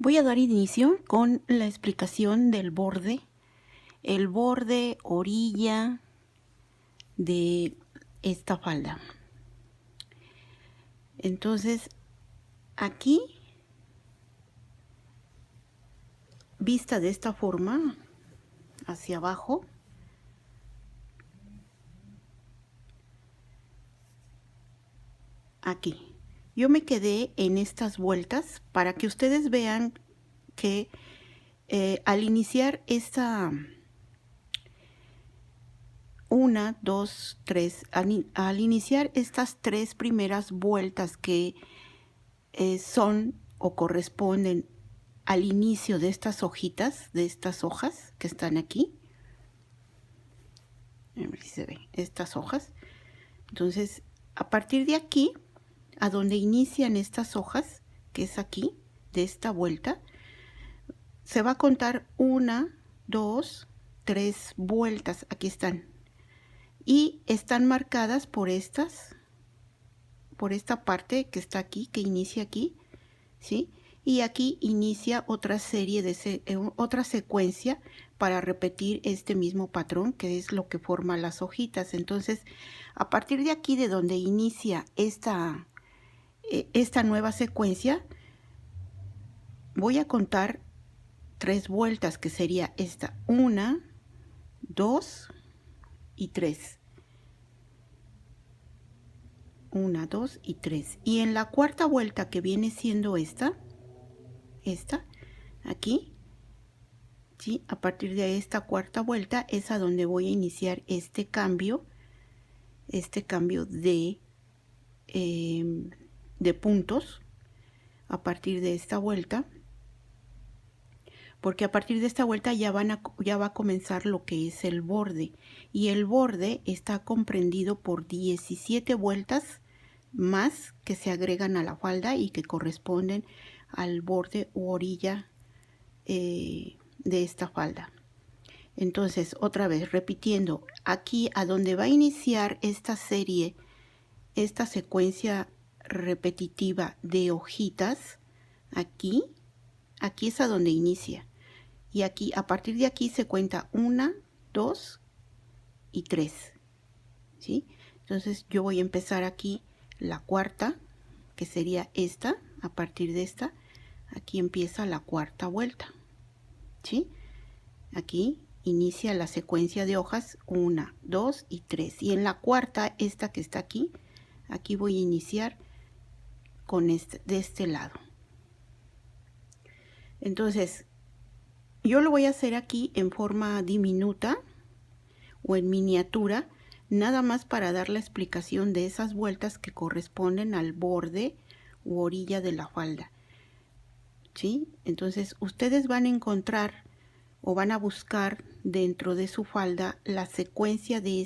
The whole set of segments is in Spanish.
Voy a dar inicio con la explicación del borde, el borde orilla de esta falda. Entonces, aquí, vista de esta forma, hacia abajo, aquí. Yo me quedé en estas vueltas para que ustedes vean que al iniciar esta 1, 2, 3, al iniciar estas 3 primeras vueltas que son o corresponden al inicio de estas hojitas, de estas hojas que están aquí. A ver si se ve, estas hojas. Entonces, a partir de aquí, a donde inician estas hojas, que es aquí, de esta vuelta, se va a contar 1, 2, 3 vueltas. Aquí están. Y están marcadas por estas, por esta parte que está aquí, que inicia aquí, ¿sí? Y aquí inicia otra serie de otra secuencia para repetir este mismo patrón, que es lo que forma las hojitas. Entonces, a partir de aquí, de donde inicia esta nueva secuencia, voy a contar 3 vueltas, que sería esta: 1, 2 y 3. 1, 2 y 3. Y en la cuarta vuelta, que viene siendo esta, aquí, ¿sí? A partir de esta cuarta vuelta es a donde voy a iniciar este cambio de puntos a partir de esta vuelta, porque a partir de esta vuelta ya va a comenzar lo que es el borde, y el borde está comprendido por 17 vueltas más que se agregan a la falda y que corresponden al borde u orilla de esta falda. Entonces, otra vez, repitiendo, aquí a donde va a iniciar esta serie, esta secuencia repetitiva de hojitas, aquí es a donde inicia. Y aquí, a partir de aquí se cuenta 1, 2 y 3, ¿sí? Entonces yo voy a empezar aquí la cuarta, que sería esta. A partir de esta, aquí empieza la cuarta vuelta, ¿sí? Aquí inicia la secuencia de hojas 1, 2 y 3. Y en la cuarta, esta que está aquí, aquí voy a iniciar con de este lado. Entonces, yo lo voy a hacer aquí en forma diminuta o en miniatura, nada más para dar la explicación de esas vueltas que corresponden al borde u orilla de la falda, ¿sí? Entonces, ustedes van a encontrar o van a buscar dentro de su falda la secuencia de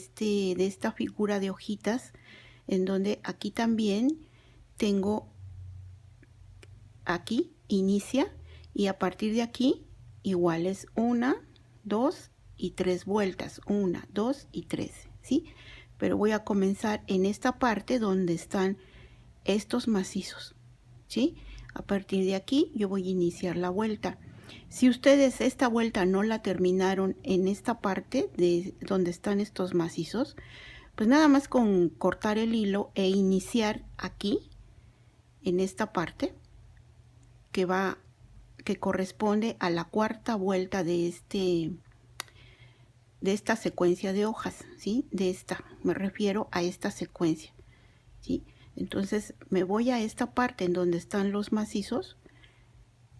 esta figura de hojitas, en donde aquí también tengo, aquí inicia, y a partir de aquí igual es 1, 2 y 3 vueltas, 1, 2 y 3, ¿sí? Pero voy a comenzar en esta parte donde están estos macizos, ¿sí? A partir de aquí yo voy a iniciar la vuelta. Si ustedes esta vuelta no la terminaron en esta parte de donde están estos macizos, pues nada más con cortar el hilo e iniciar aquí, en esta parte, que corresponde a la cuarta vuelta de esta secuencia de hojas, ¿sí? Me refiero a esta secuencia, ¿sí? Entonces me voy a esta parte en donde están los macizos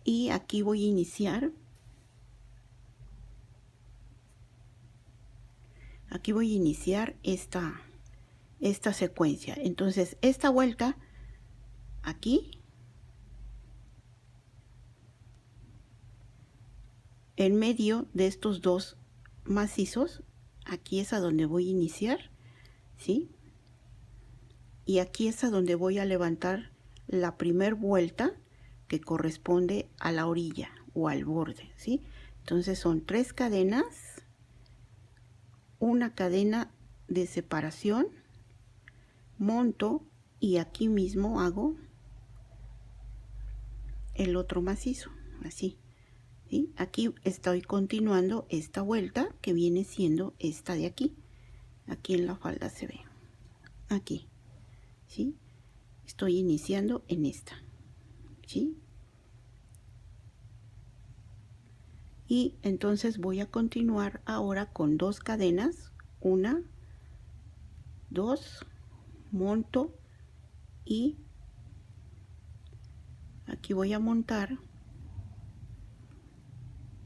y aquí voy a iniciar. Aquí voy a iniciar esta secuencia. Entonces esta vuelta aquí, en medio de estos dos macizos, aquí es a donde voy a iniciar, ¿sí? Y aquí es a donde voy a levantar la primer vuelta que corresponde a la orilla o al borde, ¿sí? Entonces son 3 cadenas, una cadena de separación, monto y aquí mismo hago el otro macizo, así, ¿sí? Aquí estoy continuando esta vuelta que viene siendo esta de aquí. Aquí en la falda se ve, aquí, ¿sí? Estoy iniciando en esta, ¿sí? Y entonces voy a continuar ahora con 2 cadenas, 1, 2, monto y aquí voy a montar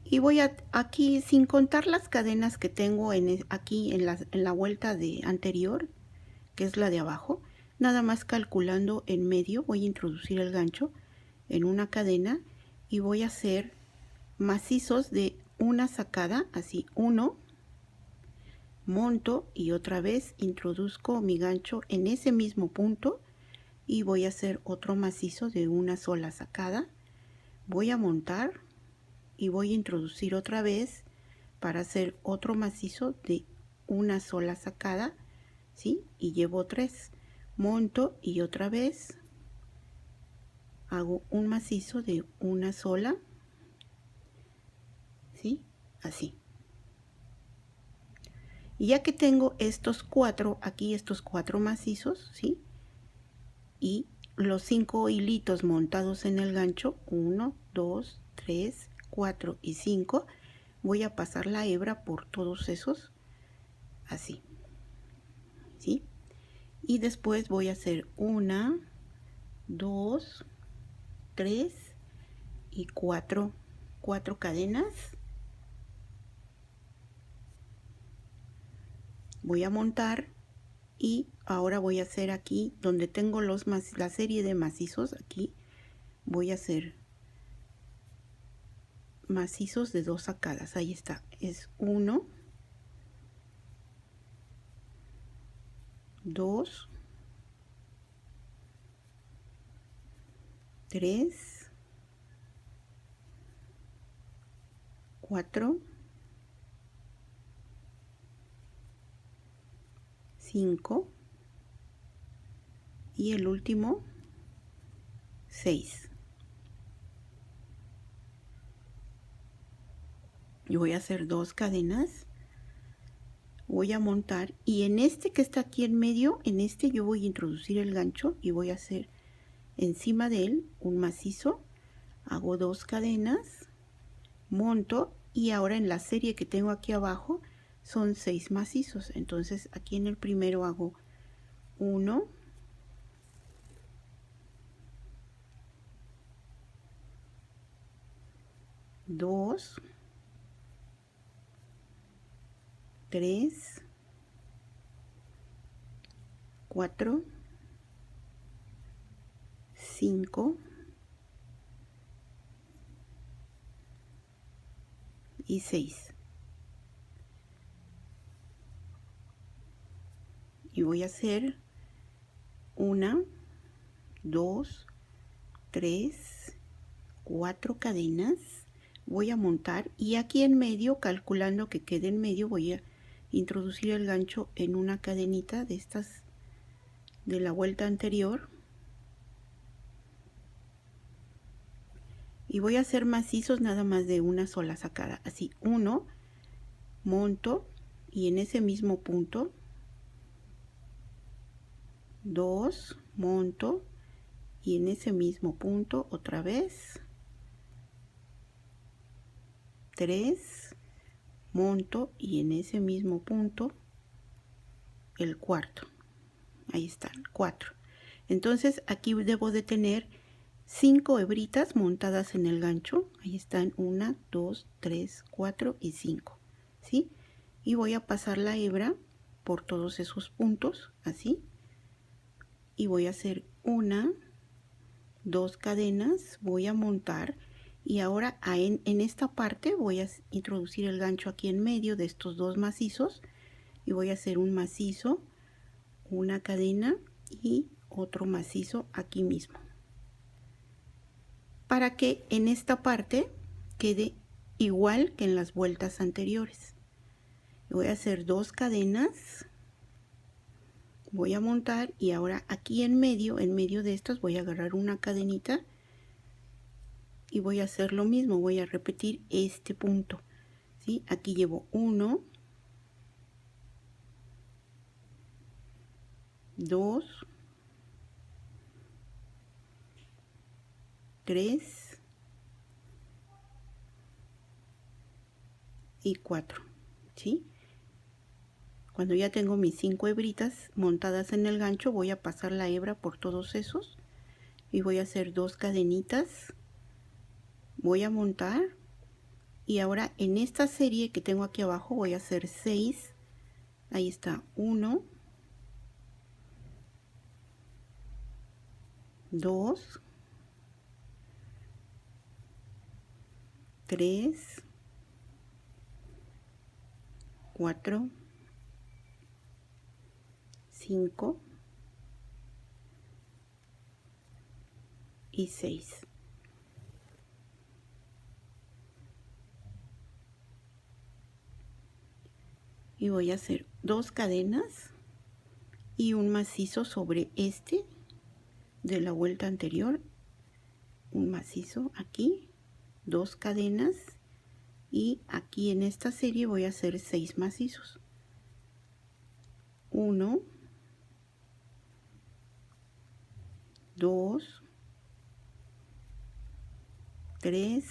y voy a aquí, sin contar las cadenas que tengo aquí en la vuelta de anterior, que es la de abajo, nada más calculando en medio voy a introducir el gancho en una cadena y voy a hacer macizos de una sacada, así, 1, monto y otra vez introduzco mi gancho en ese mismo punto y voy a hacer otro macizo de una sola sacada. Voy a montar y voy a introducir otra vez para hacer otro macizo de una sola sacada, ¿sí? Y llevo 3, monto y otra vez hago un macizo de una sola, ¿sí? Así. Y ya que tengo estos 4 aquí, estos 4 macizos, ¿sí? Y los 5 hilitos montados en el gancho, 1, 2, 3, 4 y 5, voy a pasar la hebra por todos esos, así, ¿sí? Y después voy a hacer 1, 2, 3 y 4 cadenas. Voy a montar y ahora voy a hacer aquí donde tengo la serie de macizos, aquí voy a hacer macizos de 2 sacadas. Ahí está, es 1, 2, 3, 4, 5 y el último 6. Y voy a hacer 2 cadenas, voy a montar y en este que está aquí en medio, en este yo voy a introducir el gancho y voy a hacer encima de él un macizo, hago 2 cadenas, monto y ahora en la serie que tengo aquí abajo son 6 macizos. Entonces aquí en el primero hago 1, 2, 3, 4, 5 y 6. Y voy a hacer 1, 2, 3, 4 cadenas. Voy a montar y aquí en medio, calculando que quede en medio, voy a introducir el gancho en una cadenita de estas de la vuelta anterior y voy a hacer macizos nada más de una sola sacada, así, 1, monto y en ese mismo punto 2, monto y en ese mismo punto otra vez 3, monto y en ese mismo punto el cuarto. Ahí están, 4. Entonces aquí debo de tener 5 hebritas montadas en el gancho. Ahí están 1, 2, 3, 4 y 5, ¿sí? Y voy a pasar la hebra por todos esos puntos, así. Y voy a hacer 1, 2 cadenas, voy a montar y ahora en esta parte voy a introducir el gancho aquí en medio de estos 2 macizos y voy a hacer un macizo, una cadena y otro macizo aquí mismo para que en esta parte quede igual que en las vueltas anteriores. Voy a hacer 2 cadenas, voy a montar y ahora aquí en medio de estas voy a agarrar una cadenita y voy a hacer lo mismo, voy a repetir este punto, ¿sí? Aquí llevo 1, 2, 3 y 4, ¿sí? Cuando ya tengo mis 5 hebritas montadas en el gancho, voy a pasar la hebra por todos esos y voy a hacer 2 cadenitas, voy a montar y ahora en esta serie que tengo aquí abajo voy a hacer 6, ahí está, 1, 2, 3, 4, 5 y 6. Y voy a hacer 2 cadenas y un macizo sobre este de la vuelta anterior, un macizo aquí, 2 cadenas y aquí en esta serie voy a hacer 6 macizos. 1, 2, 3,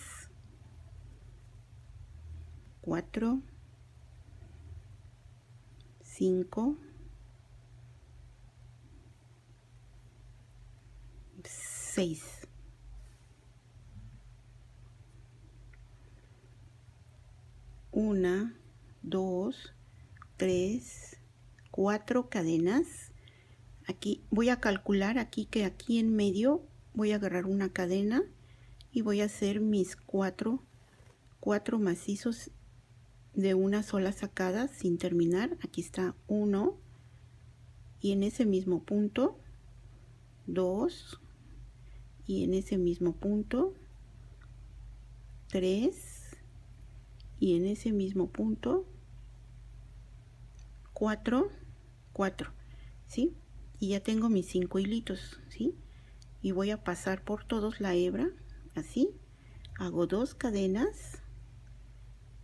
4, 5, 6. Una, 2, 3, 4 cadenas. Aquí voy a calcular aquí que aquí en medio voy a agarrar una cadena y voy a hacer mis 4 macizos de una sola sacada sin terminar. Aquí está 1 y en ese mismo punto 2 y en ese mismo punto 3 y en ese mismo punto 4, ¿sí? Y ya tengo mis 5 hilitos, ¿sí? Y voy a pasar por todos la hebra, así. Hago 2 cadenas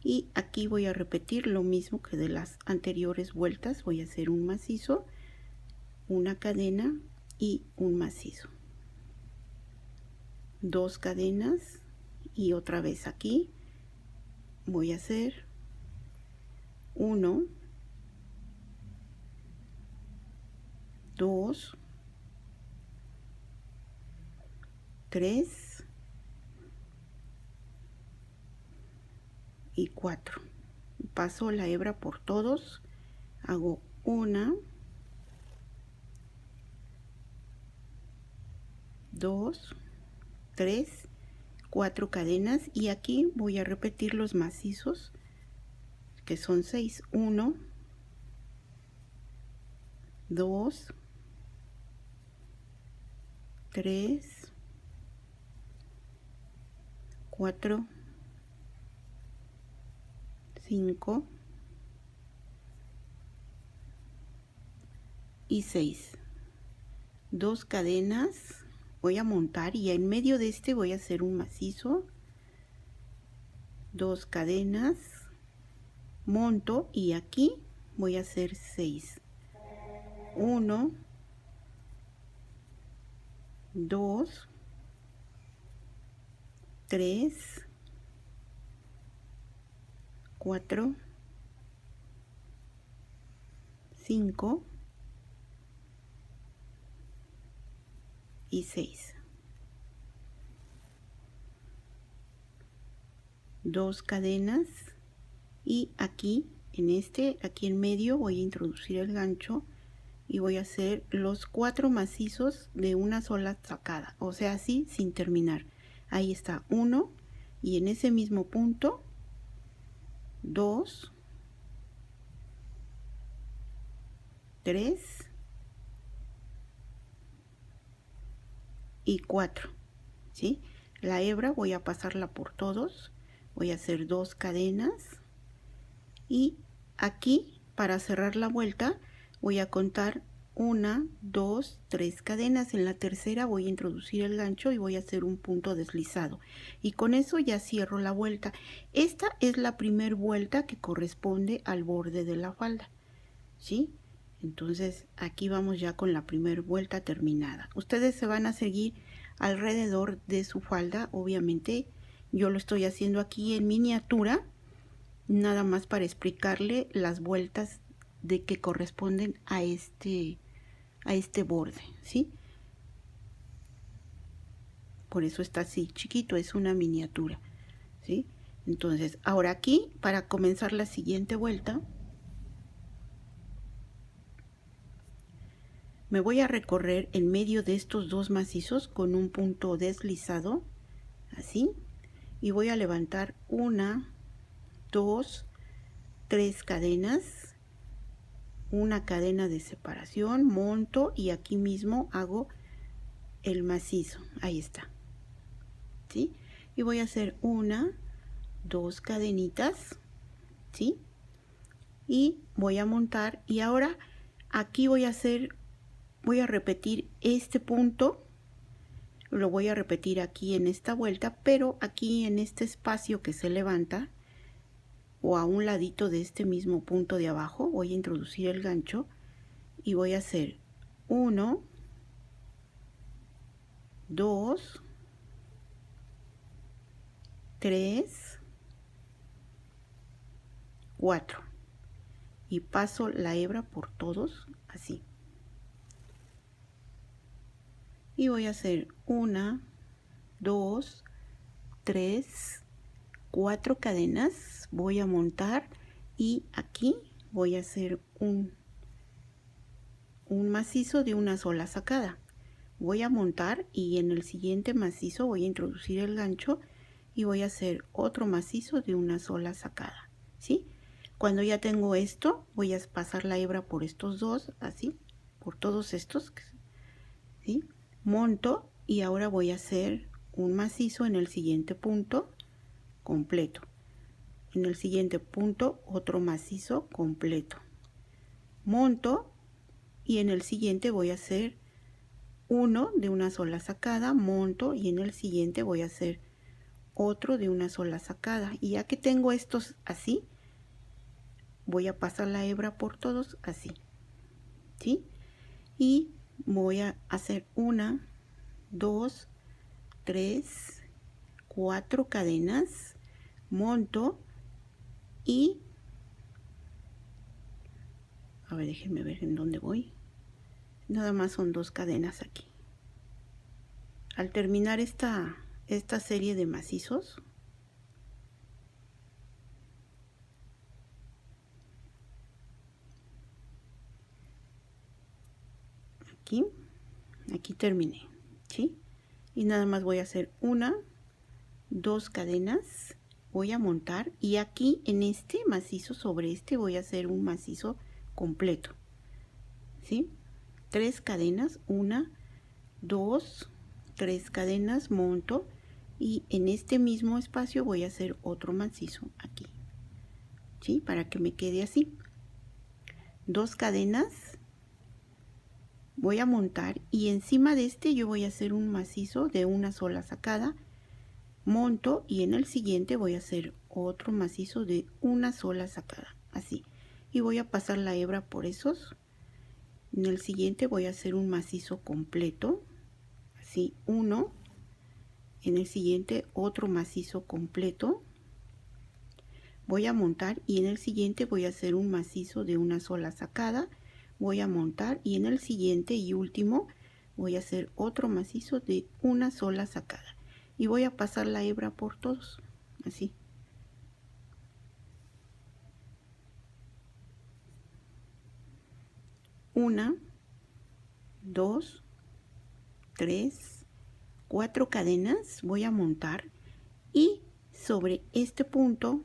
y aquí voy a repetir lo mismo que de las anteriores vueltas. Voy a hacer un macizo, una cadena y un macizo. 2 cadenas y otra vez aquí voy a hacer 1, 2, 3 y 4. Paso la hebra por todos, hago 1, 2, 3, 4 cadenas y aquí voy a repetir los macizos que son 6. 1, 2, 3, 4, 5 y 6. 2 cadenas, voy a montar y en medio de este voy a hacer un macizo, 2 cadenas, monto y aquí voy a hacer 6. 1, 2, 3, 4, 5 y 6. 2 cadenas y aquí en aquí en medio voy a introducir el gancho y voy a hacer los 4 macizos de una sola sacada, o sea, así sin terminar. Ahí está 1 y en ese mismo punto 2, 3 y 4, ¿sí? La hebra voy a pasarla por todos, voy a hacer 2 cadenas y aquí para cerrar la vuelta voy a contar 1, 2, 3 cadenas. En la tercera voy a introducir el gancho y voy a hacer un punto deslizado. Y con eso ya cierro la vuelta. Esta es la primera vuelta que corresponde al borde de la falda, ¿sí? Entonces aquí vamos ya con la primera vuelta terminada. Ustedes se van a seguir alrededor de su falda. Obviamente yo lo estoy haciendo aquí en miniatura, nada más para explicarle las vueltas de que corresponden a este borde, ¿sí? Por eso está así chiquito, es una miniatura, ¿sí? Entonces ahora aquí, para comenzar la siguiente vuelta, me voy a recorrer en medio de estos dos macizos con un punto deslizado, así, y voy a levantar 1, 2, 3 cadenas, una cadena de separación, monto y aquí mismo hago el macizo, ahí está, ¿sí? Y voy a hacer 1, 2 cadenitas, ¿sí? Y voy a montar y ahora aquí voy a repetir este punto, lo voy a repetir aquí en esta vuelta, pero aquí en este espacio que se levanta o a un ladito de este mismo punto de abajo voy a introducir el gancho y voy a hacer 1, 2, 3, 4 y paso la hebra por todos así. Y voy a hacer 1, 2, 3, 4 cadenas, voy a montar y aquí voy a hacer un macizo de una sola sacada. Voy a montar y en el siguiente macizo voy a introducir el gancho y voy a hacer otro macizo de una sola sacada, ¿sí? Cuando ya tengo esto, voy a pasar la hebra por estos dos, así, por todos estos, ¿sí? Monto y ahora voy a hacer un macizo en el siguiente punto completo. En el siguiente punto otro macizo completo. Monto y en el siguiente voy a hacer uno de una sola sacada, monto y en el siguiente voy a hacer otro de una sola sacada. Y ya que tengo estos así, voy a pasar la hebra por todos así, ¿sí? Y voy a hacer 1, 2, 3, 4 cadenas, monto y a ver, déjenme ver en dónde voy. Nada más son 2 cadenas aquí. Al terminar esta serie de macizos, aquí terminé, ¿sí? Y nada más voy a hacer 1, 2 cadenas, voy a montar y aquí en este macizo sobre este voy a hacer un macizo completo, ¿sí? 3 cadenas, 1, 2, 3 cadenas, monto y en este mismo espacio voy a hacer otro macizo aquí, ¿sí? Para que me quede así. 2 cadenas, voy a montar y encima de este yo voy a hacer un macizo de una sola sacada, monto y en el siguiente voy a hacer otro macizo de una sola sacada, así, y voy a pasar la hebra por esos. En el siguiente voy a hacer un macizo completo, así, uno, en el siguiente otro macizo completo, voy a montar y en el siguiente voy a hacer un macizo de una sola sacada, voy a montar y en el siguiente y último voy a hacer otro macizo de una sola sacada y voy a pasar la hebra por todos, así. Una, 2, 3, 4 cadenas, voy a montar y sobre este punto,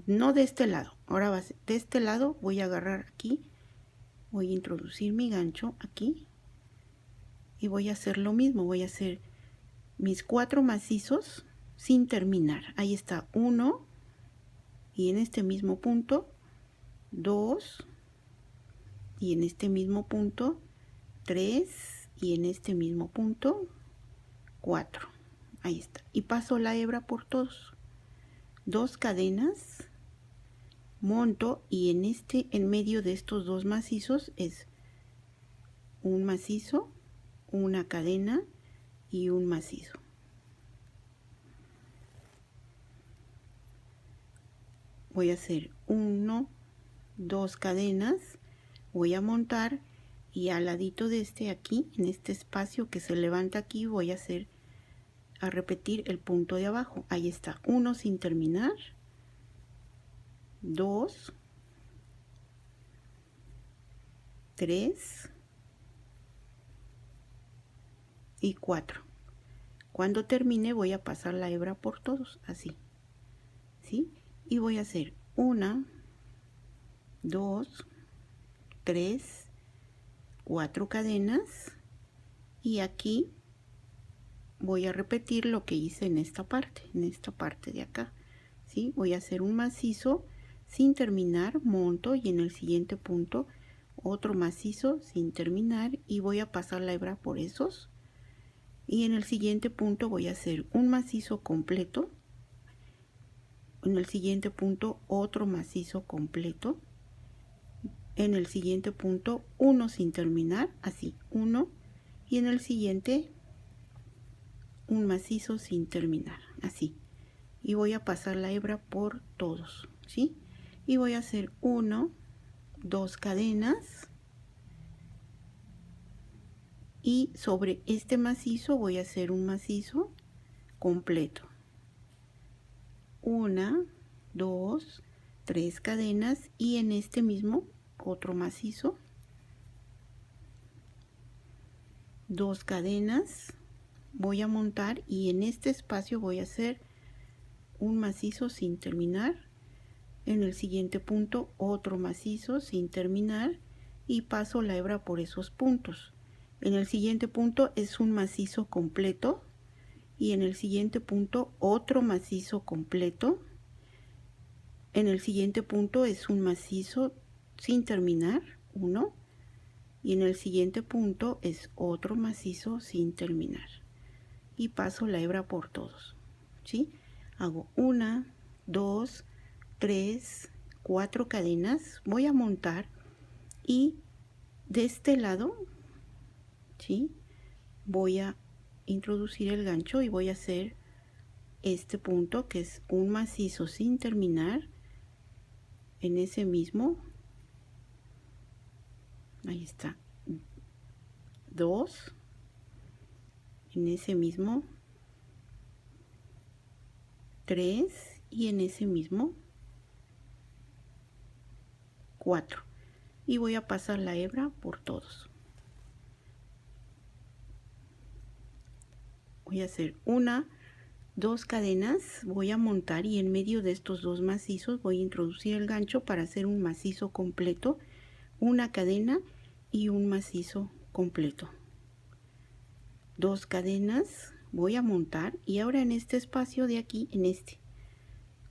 no de este lado, ahora va a ser de este lado, voy a agarrar aquí, voy a introducir mi gancho aquí y voy a hacer lo mismo, voy a hacer mis 4 macizos sin terminar. Ahí está 1 y en este mismo punto 2 y en este mismo punto 3 y en este mismo punto 4. Ahí está. Y paso la hebra por todos. 2 cadenas, monto y en medio de estos dos macizos es un macizo, una cadena y un macizo. Voy a hacer 1, 2 cadenas, voy a montar y al ladito de aquí, en este espacio que se levanta aquí, voy a repetir el punto de abajo. Ahí está, 1 sin terminar, 2, 3 y 4. Cuando termine voy a pasar la hebra por todos, así, ¿sí? Y voy a hacer 1, 2, 3, 4 cadenas y aquí voy a repetir lo que hice en esta parte de acá, ¿sí? Voy a hacer un macizo sin terminar, monto y en el siguiente punto otro macizo sin terminar y voy a pasar la hebra por esos y en el siguiente punto voy a hacer un macizo completo, en el siguiente punto otro macizo completo, en el siguiente punto uno sin terminar, así, uno, y en el siguiente un macizo sin terminar, así, y voy a pasar la hebra por todos, ¿sí? Y voy a hacer 1, 2 cadenas y sobre este macizo voy a hacer un macizo completo, 1, 2, 3 cadenas y en este mismo otro macizo, 2 cadenas, voy a montar y en este espacio voy a hacer un macizo sin terminar, en el siguiente punto otro macizo sin terminar y paso la hebra por esos puntos. En el siguiente punto es un macizo completo y en el siguiente punto otro macizo completo, en el siguiente punto es un macizo sin terminar, uno, y en el siguiente punto es otro macizo sin terminar y paso la hebra por todos, ¿sí? Hago 1, 2, 3, 4 cadenas, voy a montar y de este lado, ¿sí? Voy a introducir el gancho y voy a hacer este punto que es un macizo sin terminar en ese mismo, ahí está, 2, en ese mismo 3 y en ese mismo 4 y voy a pasar la hebra por todos. Voy a hacer 1, 2 cadenas, voy a montar y en medio de estos dos macizos voy a introducir el gancho para hacer un macizo completo, una cadena y un macizo completo. 2 cadenas, voy a montar y ahora en este espacio de aquí, en este,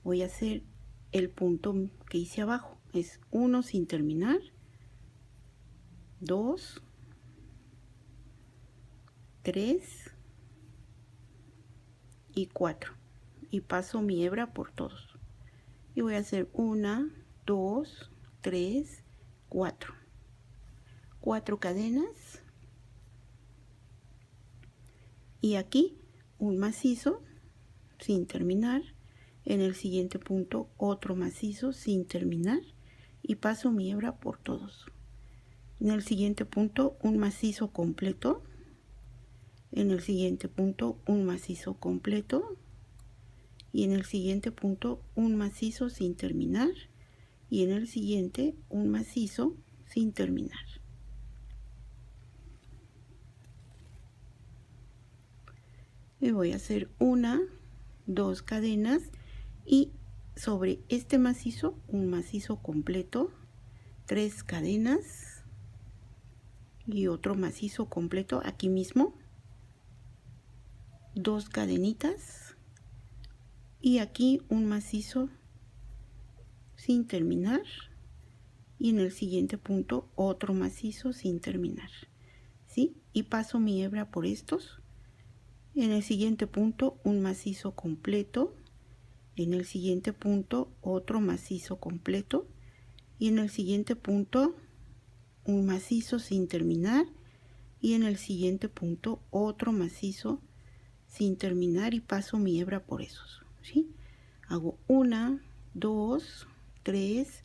voy a hacer el punto que hice abajo, es 1 sin terminar, 2, 3 y 4 y paso mi hebra por todos y voy a hacer 1, 2, 3, 4 cadenas y aquí un macizo sin terminar, en el siguiente punto otro macizo sin terminar y paso mi hebra por todos. En el siguiente punto un macizo completo, en el siguiente punto un macizo completo y en el siguiente punto un macizo sin terminar y en el siguiente un macizo sin terminar. Y voy a hacer 1, 2 cadenas y sobre este macizo un macizo completo, 3 cadenas y otro macizo completo aquí mismo, 2 cadenitas y aquí un macizo sin terminar y en el siguiente punto otro macizo sin terminar, ¿sí? Y paso mi hebra por estos. En el siguiente punto un macizo completo, en el siguiente punto otro macizo completo y en el siguiente punto un macizo sin terminar y en el siguiente punto otro macizo sin terminar y paso mi hebra por esos, ¿sí? Hago 1, 2, 3,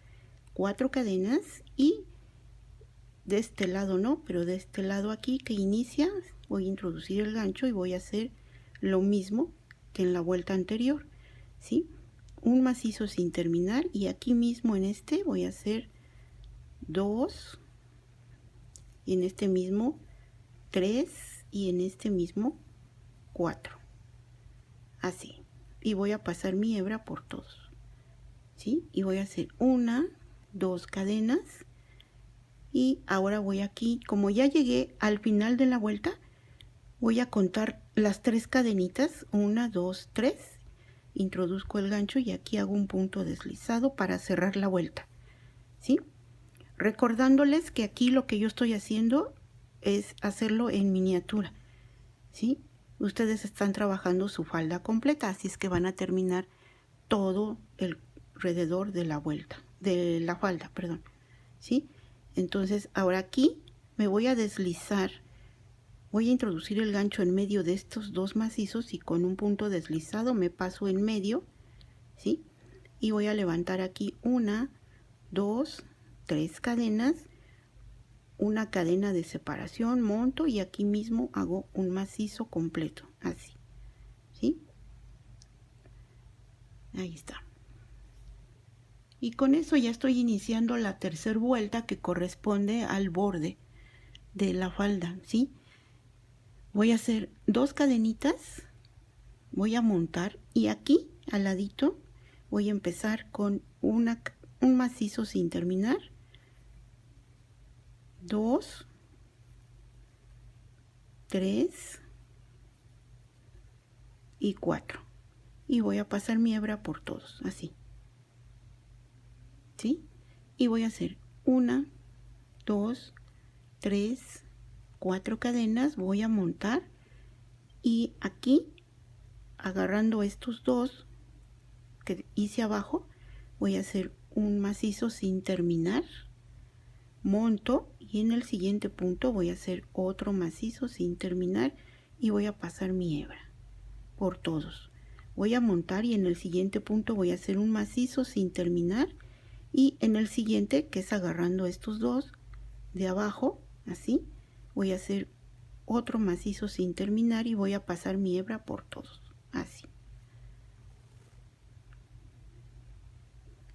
4 cadenas y de este lado no, pero de este lado aquí que inicia voy a introducir el gancho y voy a hacer lo mismo que en la vuelta anterior, ¿sí? Un macizo sin terminar y aquí mismo en este voy a hacer 2 y en este mismo 3 y en este mismo 4, así, y voy a pasar mi hebra por todos, ¿sí? Y voy a hacer 1, 2 cadenas y ahora voy aquí, como ya llegué al final de la vuelta, voy a contar las 3 cadenitas, 1, 2, 3, introduzco el gancho y aquí hago un punto deslizado para cerrar la vuelta, ¿sí? Recordándoles que aquí lo que yo estoy haciendo es hacerlo en miniatura, ¿sí? Ustedes están trabajando su falda completa, así es que van a terminar todo alrededor de la vuelta, de la falda, perdón, ¿sí? Entonces ahora aquí me voy a deslizar, voy a introducir el gancho en medio de estos dos macizos y con un punto deslizado me paso en medio, ¿sí? Y voy a levantar aquí 1, 2, 3 cadenas, una cadena de separación, monto y aquí mismo hago un macizo completo, así, ¿sí? Ahí está. Y con eso ya estoy iniciando la tercera vuelta que corresponde al borde de la falda, ¿sí? Voy a hacer 2 cadenitas, voy a montar y aquí al ladito voy a empezar con un macizo sin terminar, 2, 3 y 4 y voy a pasar mi hebra por todos, así, ¿sí? Y voy a hacer 1, 2, 3, 4 cadenas, voy a montar y aquí agarrando estos dos que hice abajo voy a hacer un macizo sin terminar, monto y en el siguiente punto voy a hacer otro macizo sin terminar y voy a pasar mi hebra por todos. Voy a montar y en el siguiente punto voy a hacer un macizo sin terminar y en el siguiente, que es agarrando estos dos de abajo, así, voy a hacer otro macizo sin terminar y voy a pasar mi hebra por todos, así.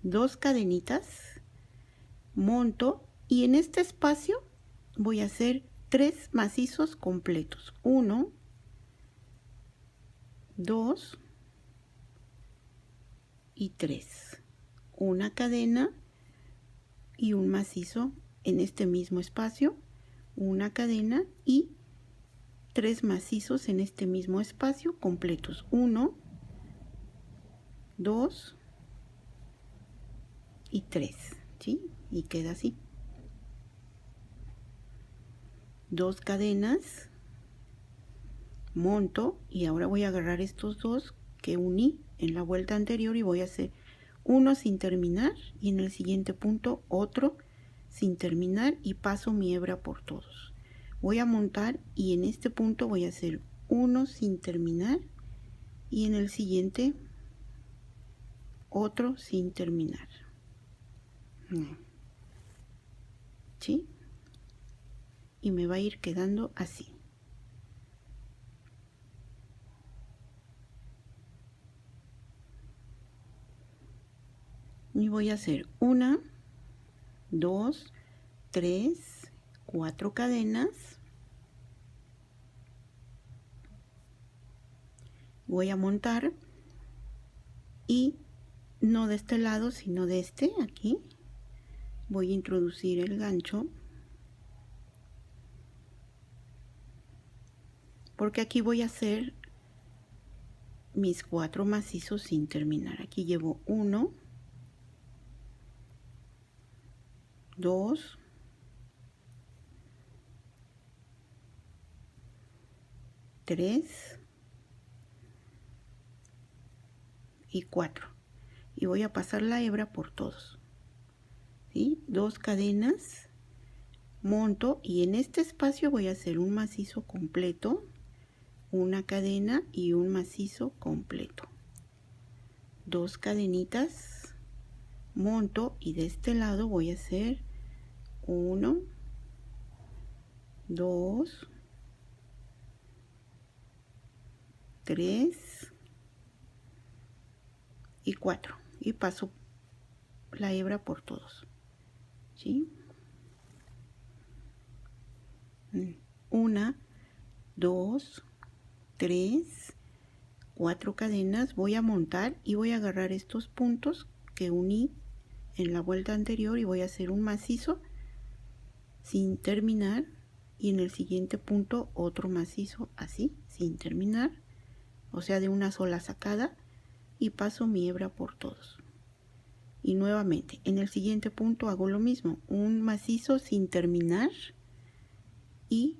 2 cadenitas, monto y en este espacio voy a hacer 3 macizos completos, 1, 2 y 3, una cadena y un macizo en este mismo espacio, una cadena y 3 macizos en este mismo espacio completos, 1, 2 y 3, ¿sí? Y queda así. 2 cadenas, monto y ahora voy a agarrar estos dos que uní en la vuelta anterior y voy a hacer uno sin terminar y en el siguiente punto otro sin terminar y paso mi hebra por todos. Voy a montar y en este punto voy a hacer uno sin terminar y en el siguiente otro sin terminar, ¿sí? Y me va a ir quedando así. Y voy a hacer 1, 2, 3, 4 cadenas, voy a montar y no de este lado sino de este, aquí voy a introducir el gancho porque aquí voy a hacer mis 4 macizos sin terminar. Aquí llevo 1, 2, 3 y 4. Y voy a pasar la hebra por todos, ¿sí? 2 cadenas, monto y en este espacio voy a hacer un macizo completo, una cadena y un macizo completo. 2 cadenitas, monto y de este lado voy a hacer 1, 2, 3 y 4 y paso la hebra por todos, ¿sí? 1, 2, 3, 4 cadenas, voy a montar y voy a agarrar estos puntos que uní en la vuelta anterior y voy a hacer un macizo sin terminar y en el siguiente punto otro macizo así sin terminar, o sea de una sola sacada, y paso mi hebra por todos. Y nuevamente en el siguiente punto hago lo mismo, un macizo sin terminar y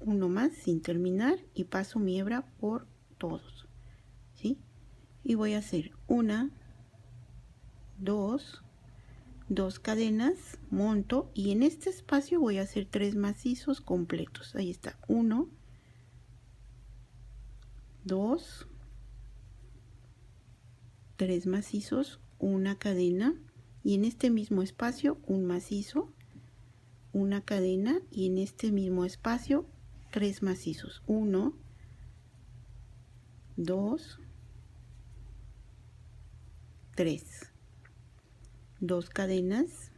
uno más sin terminar y paso mi hebra por todos, ¿sí? Y voy a hacer 1, 2, 2 cadenas, monto y en este espacio voy a hacer 3 macizos completos. Ahí está, 1, 2, 3 macizos, una cadena y en este mismo espacio un macizo, una cadena y en este mismo espacio 3 macizos, 1, 2, 3, 2 cadenas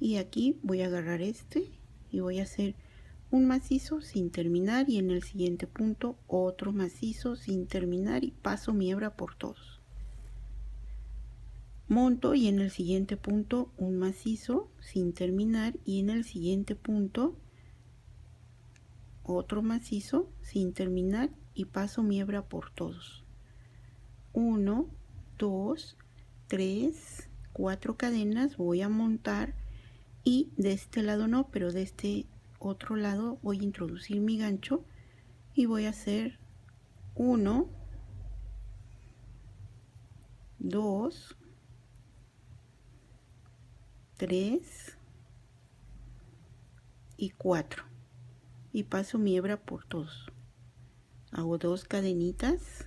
y aquí voy a agarrar este y voy a hacer un macizo sin terminar y en el siguiente punto otro macizo sin terminar y paso mi hebra por todos. Monto y en el siguiente punto un macizo sin terminar y en el siguiente punto otro macizo sin terminar y paso mi hebra por todos. 1, 2, 3, 4 cadenas, voy a montar y de este lado no, pero de este otro lado voy a introducir mi gancho y voy a hacer 1, 2, 3 y 4 y paso mi hebra por todos. Hago 2 cadenitas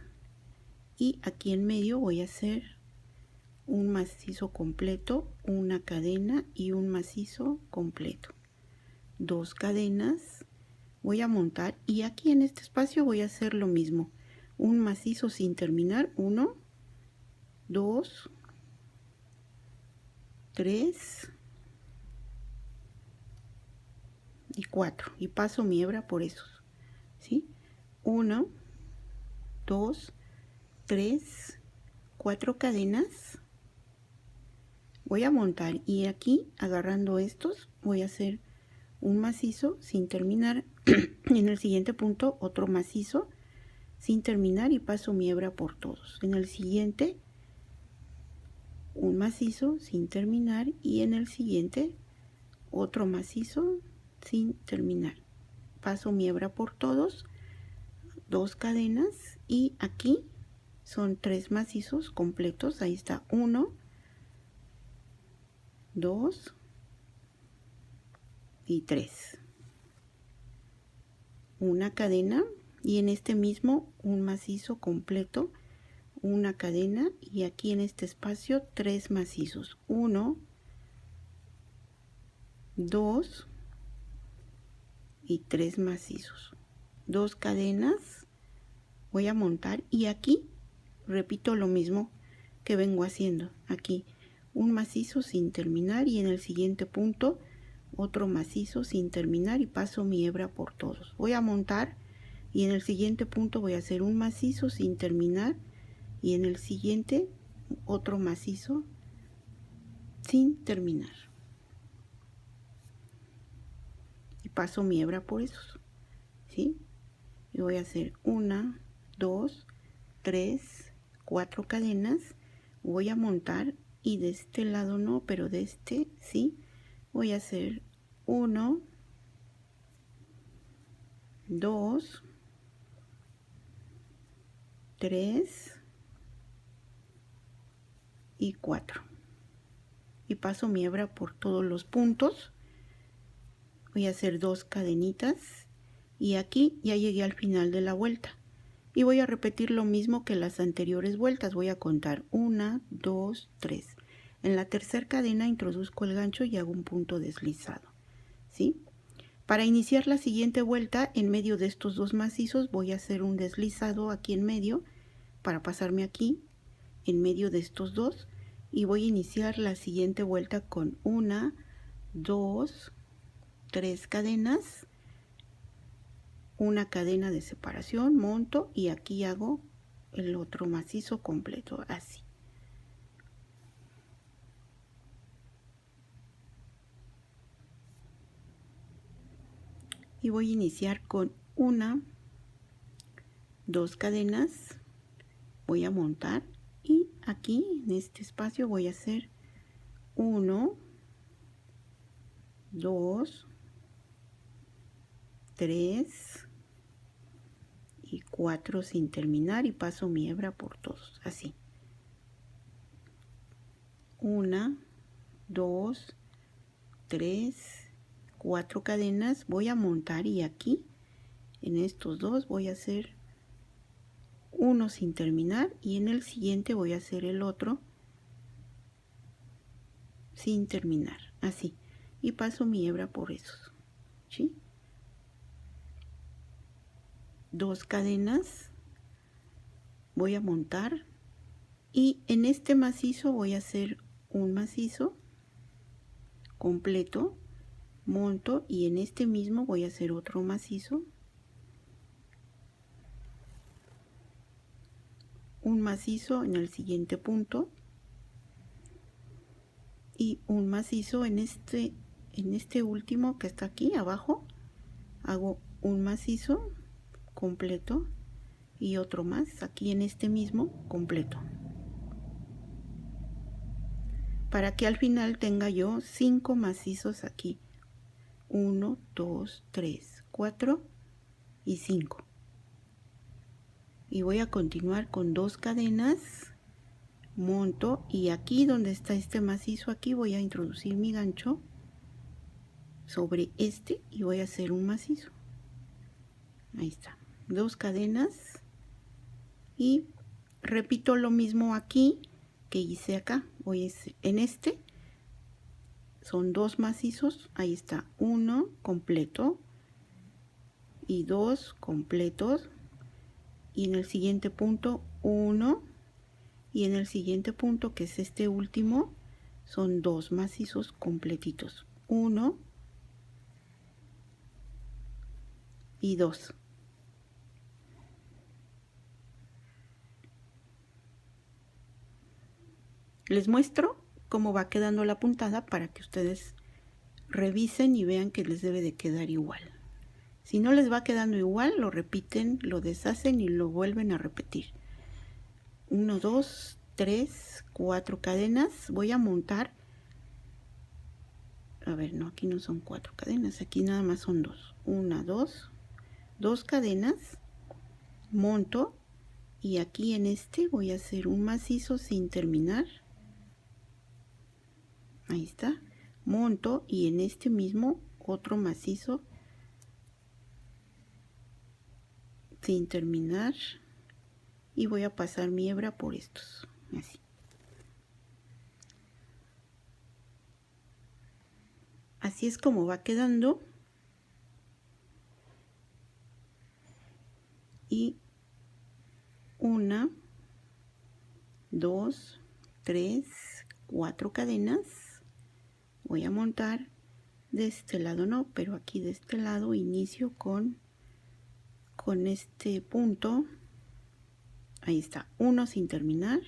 y aquí en medio voy a hacer un macizo completo, una cadena y un macizo completo. 2 cadenas, voy a montar y aquí en este espacio voy a hacer lo mismo, un macizo sin terminar, 1, 2, 3 y 4 y paso mi hebra por esos, ¿sí? 1, 2, 3, 4 cadenas, voy a montar y aquí agarrando estos voy a hacer un macizo sin terminar y en el siguiente punto otro macizo sin terminar y paso mi hebra por todos. En el siguiente un macizo sin terminar y en el siguiente otro macizo sin terminar, paso mi hebra por todos, 2 cadenas y aquí son 3 macizos completos. Ahí está, 1, 2 y 3, una cadena y en este mismo un macizo completo, una cadena y aquí en este espacio 3 macizos, 1, 2 y 3 macizos, 2 cadenas, voy a montar y aquí repito lo mismo que vengo haciendo, aquí un macizo sin terminar y en el siguiente punto otro macizo sin terminar y paso mi hebra por todos. Voy a montar y en el siguiente punto voy a hacer un macizo sin terminar y en el siguiente otro macizo sin terminar y paso mi hebra por esos, ¿sí? Y voy a hacer 1, 2, 3, 4 cadenas, voy a montar y de este lado no, pero de este sí. Voy a hacer 1, 2, 3 y 4. Y paso mi hebra por todos los puntos. Voy a hacer 2 cadenitas y aquí ya llegué al final de la vuelta. Y voy a repetir lo mismo que las anteriores vueltas. Voy a contar 1, 2, 3. En la tercera cadena introduzco el gancho y hago un punto deslizado, ¿sí? Para iniciar la siguiente vuelta, en medio de estos dos macizos voy a hacer un deslizado aquí en medio para pasarme aquí en medio de estos dos, y voy a iniciar la siguiente vuelta con 1, 2, 3 cadenas, una cadena de separación, monto y aquí hago el otro macizo completo, así. Y voy a iniciar con 1, 2 cadenas, voy a montar y aquí en este espacio voy a hacer 1, 2, 3 y 4 sin terminar y paso mi hebra por todos, así. 1, 2, 3, 4 cadenas, voy a montar y aquí en estos dos voy a hacer uno sin terminar y en el siguiente voy a hacer el otro sin terminar, así, y paso mi hebra por esos, ¿sí? 2 cadenas, voy a montar y en este macizo voy a hacer un macizo completo, monto y en este mismo voy a hacer otro macizo, un macizo en el siguiente punto y un macizo en este último que está aquí abajo. Hago un macizo completo y otro más aquí en este mismo completo, para que al final tenga yo 5 macizos aquí. 1, 2, 3, 4 y 5. Y voy a continuar con 2 cadenas, monto y aquí donde está este macizo, aquí voy a introducir mi gancho sobre este y voy a hacer un macizo. Ahí está, 2 cadenas y repito lo mismo aquí que hice acá. Voy a hacer, en este son 2 macizos, ahí está, 1 completo y 2 completos y en el siguiente punto 1 y en el siguiente punto que es este último son 2 macizos completitos, 1 y 2. Les muestro cómo va quedando la puntada para que ustedes revisen y vean que les debe de quedar igual. Si no les va quedando igual, lo repiten, lo deshacen y lo vuelven a repetir. 1, 2, 3, 4 cadenas. Voy a montar. A ver, no, aquí no son 4 cadenas, aquí nada más son 2. 1, 2, 2 cadenas. Monto y aquí en este voy a hacer un macizo sin terminar. Ahí está. Monto y en este mismo otro macizo sin terminar y voy a pasar mi hebra por estos, así. Así es como va quedando. Y 1, 2, 3, 4 cadenas. Voy a montar de este lado no, pero aquí de este lado inicio con este punto. Ahí está, 1 sin terminar,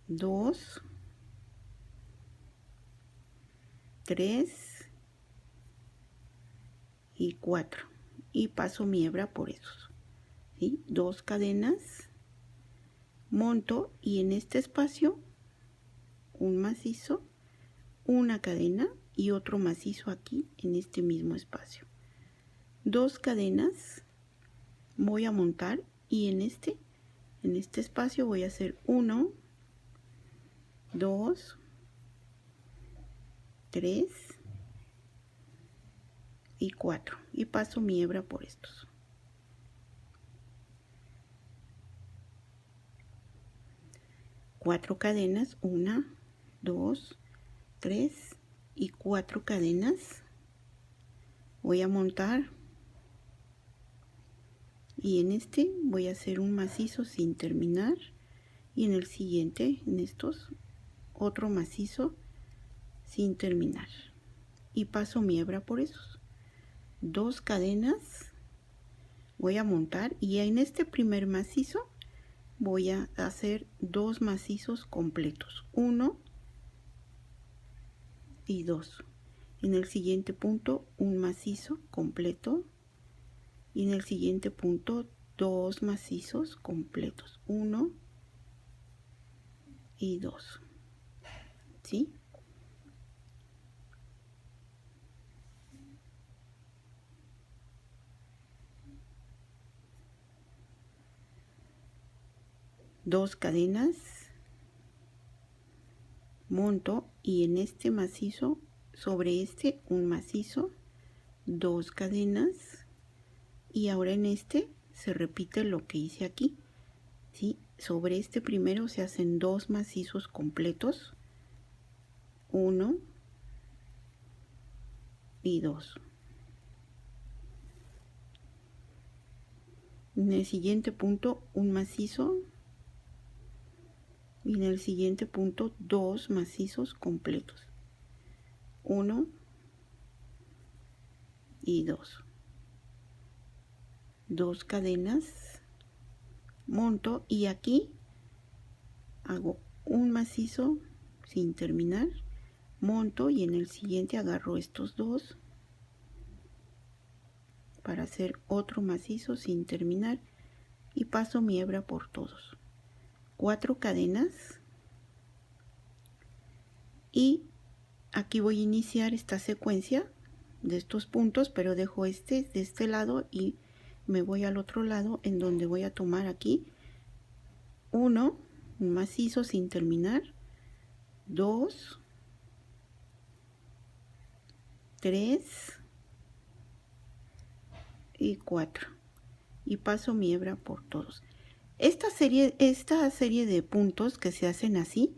2, 3 y 4 y paso mi hebra por esos, ¿sí? 2 cadenas, monto y en este espacio un macizo, una cadena y otro macizo aquí en este mismo espacio. 2 cadenas, voy a montar y en este espacio voy a hacer 1, 2, 3 y 4 y paso mi hebra por estos. Cuatro cadenas, 1, 2, 3 y 4 cadenas. Voy a montar y en este voy a hacer un macizo sin terminar y en el siguiente, en estos, otro macizo sin terminar y paso mi hebra por esos. 2 cadenas, voy a montar y en este primer macizo voy a hacer 2 macizos completos, 1 y 2. En el siguiente punto un macizo completo y en el siguiente punto 2 macizos completos, 1 y 2, ¿sí? Dos cadenas, monto y en este macizo, sobre este un macizo, 2 cadenas y ahora en este se repite lo que hice aquí, ¿sí? Sobre este primero se hacen 2 macizos completos, 1 y 2. En el siguiente punto un macizo y en el siguiente punto 2 macizos completos, 1 y 2. 2 cadenas, monto y aquí hago un macizo sin terminar, monto y en el siguiente agarro estos 2 para hacer otro macizo sin terminar y paso mi hebra por todos. 4 cadenas y aquí voy a iniciar esta secuencia de estos puntos, pero dejo este de este lado y me voy al otro lado en donde voy a tomar aquí un macizo sin terminar, 2, 3 y 4 y paso mi hebra por todos. Esta serie de puntos que se hacen así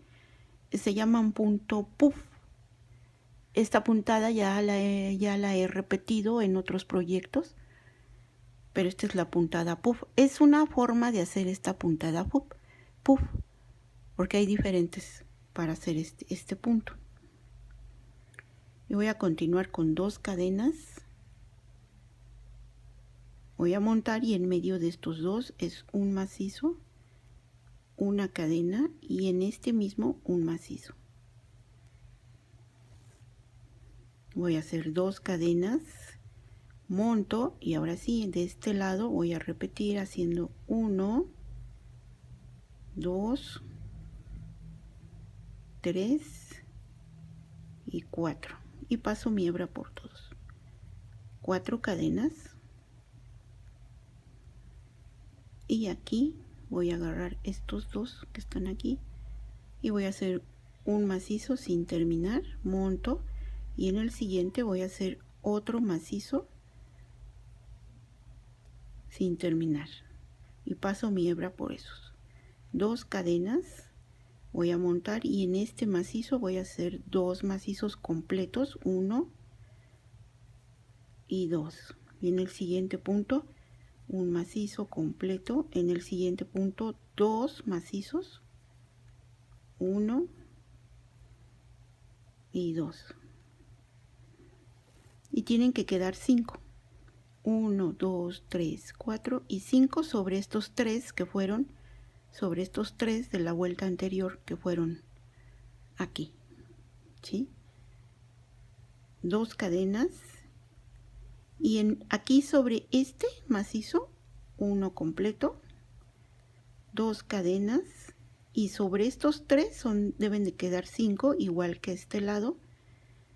se llaman punto puff. Esta puntada ya la he repetido en otros proyectos, pero esta es la puntada puff. Es una forma de hacer esta puntada puff, porque hay diferentes para hacer este punto. Y voy a continuar con 2 cadenas. Voy a montar y en medio de estos 2 es un macizo, una cadena y en este mismo un macizo. Voy a hacer 2 cadenas, monto y ahora sí de este lado voy a repetir haciendo 1, 2, 3 y 4 y paso mi hebra por todos. 4 cadenas y aquí voy a agarrar estos 2 que están aquí y voy a hacer un macizo sin terminar, monto y en el siguiente voy a hacer otro macizo sin terminar y paso mi hebra por esos. 2 cadenas, voy a montar y en este macizo voy a hacer 2 macizos completos, 1 y 2 y en el siguiente punto un macizo completo, en el siguiente punto 2 macizos, 1 y 2 y tienen que quedar 5, 1, 2, 3, 4 y 5 sobre estos 3 que fueron, sobre estos 3 de la vuelta anterior que fueron aquí, ¿sí? 2 cadenas y aquí sobre este macizo, 1 completo, 2 cadenas y sobre estos 3 deben de quedar 5, igual que este lado.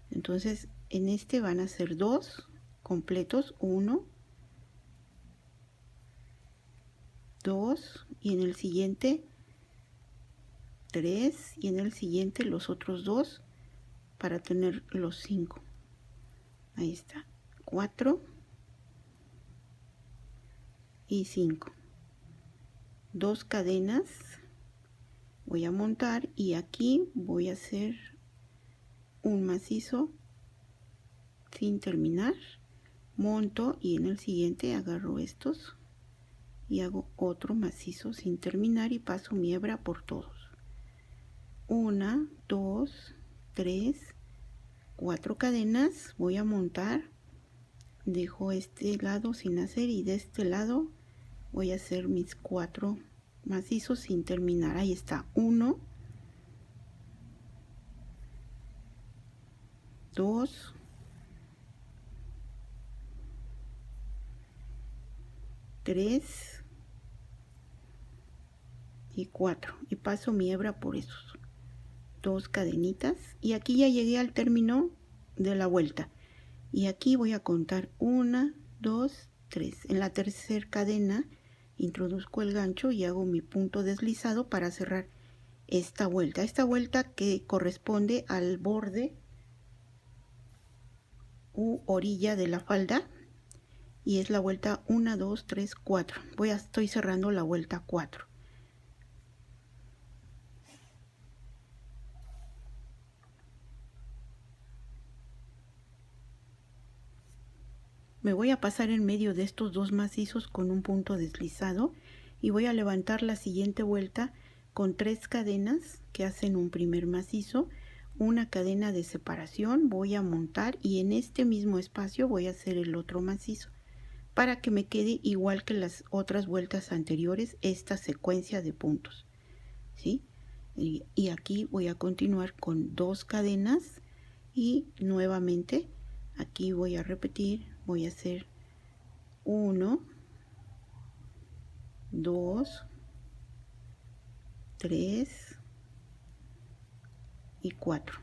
Entonces en este van a ser 2 completos, 1, 2, y en el siguiente 3, y en el siguiente los otros 2 para tener los 5. Ahí está, 4 y 5. 2 cadenas voy a montar y aquí voy a hacer un macizo sin terminar, monto y en el siguiente agarro estos y hago otro macizo sin terminar y paso mi hebra por todos. 1, 2, 3, 4 cadenas, voy a montar, dejo este lado sin hacer y de este lado voy a hacer mis 4 macizos sin terminar. Ahí está, 1, 2, 3 y 4 y paso mi hebra por esos 2 cadenitas y aquí ya llegué al término de la vuelta y aquí voy a contar 1, 2, 3. En la tercera cadena introduzco el gancho y hago mi punto deslizado para cerrar esta vuelta que corresponde al borde u orilla de la falda y es la vuelta 1, 2, 3, 4. Estoy cerrando la vuelta 4. Me voy a pasar en medio de estos 2 macizos con un punto deslizado y voy a levantar la siguiente vuelta con 3 cadenas que hacen un primer macizo, una cadena de separación, voy a montar y en este mismo espacio voy a hacer el otro macizo para que me quede igual que las otras vueltas anteriores esta secuencia de puntos, ¿sí? Y aquí voy a continuar con 2 cadenas y nuevamente aquí voy a repetir, voy a hacer 1, 2, 3 y 4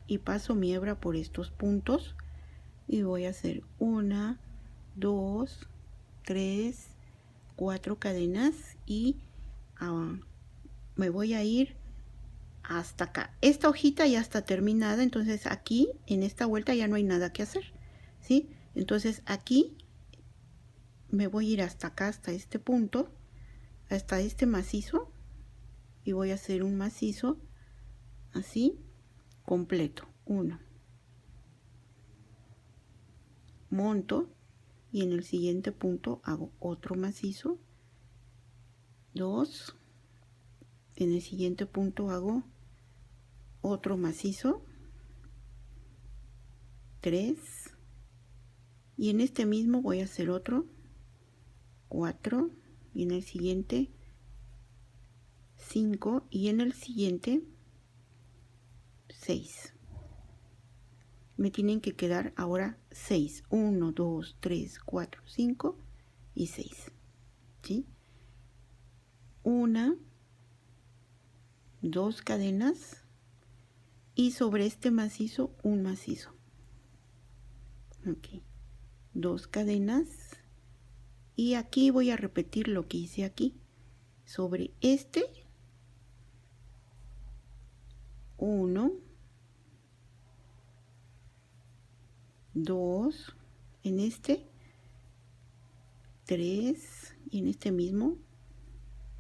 y paso mi hebra por estos puntos y voy a hacer 1, 2, 3, 4 cadenas y me voy a ir hasta acá. Esta hojita ya está terminada, entonces aquí en esta vuelta ya no hay nada que hacer, ¿sí? Entonces aquí me voy a ir hasta acá, hasta este punto, hasta este macizo y voy a hacer un macizo así completo. 1, monto y en el siguiente punto hago otro macizo, 2, en el siguiente punto hago otro macizo, 3 y en este mismo voy a hacer otro, 4 y en el siguiente 5 y en el siguiente 6. Me tienen que quedar ahora 6, 1, 2, 3, 4, 5 y 6, ¿sí? 1, 2 cadenas y sobre este macizo un macizo, ok, 2 cadenas y aquí voy a repetir lo que hice aquí sobre este 1, 2, en este 3 y en este mismo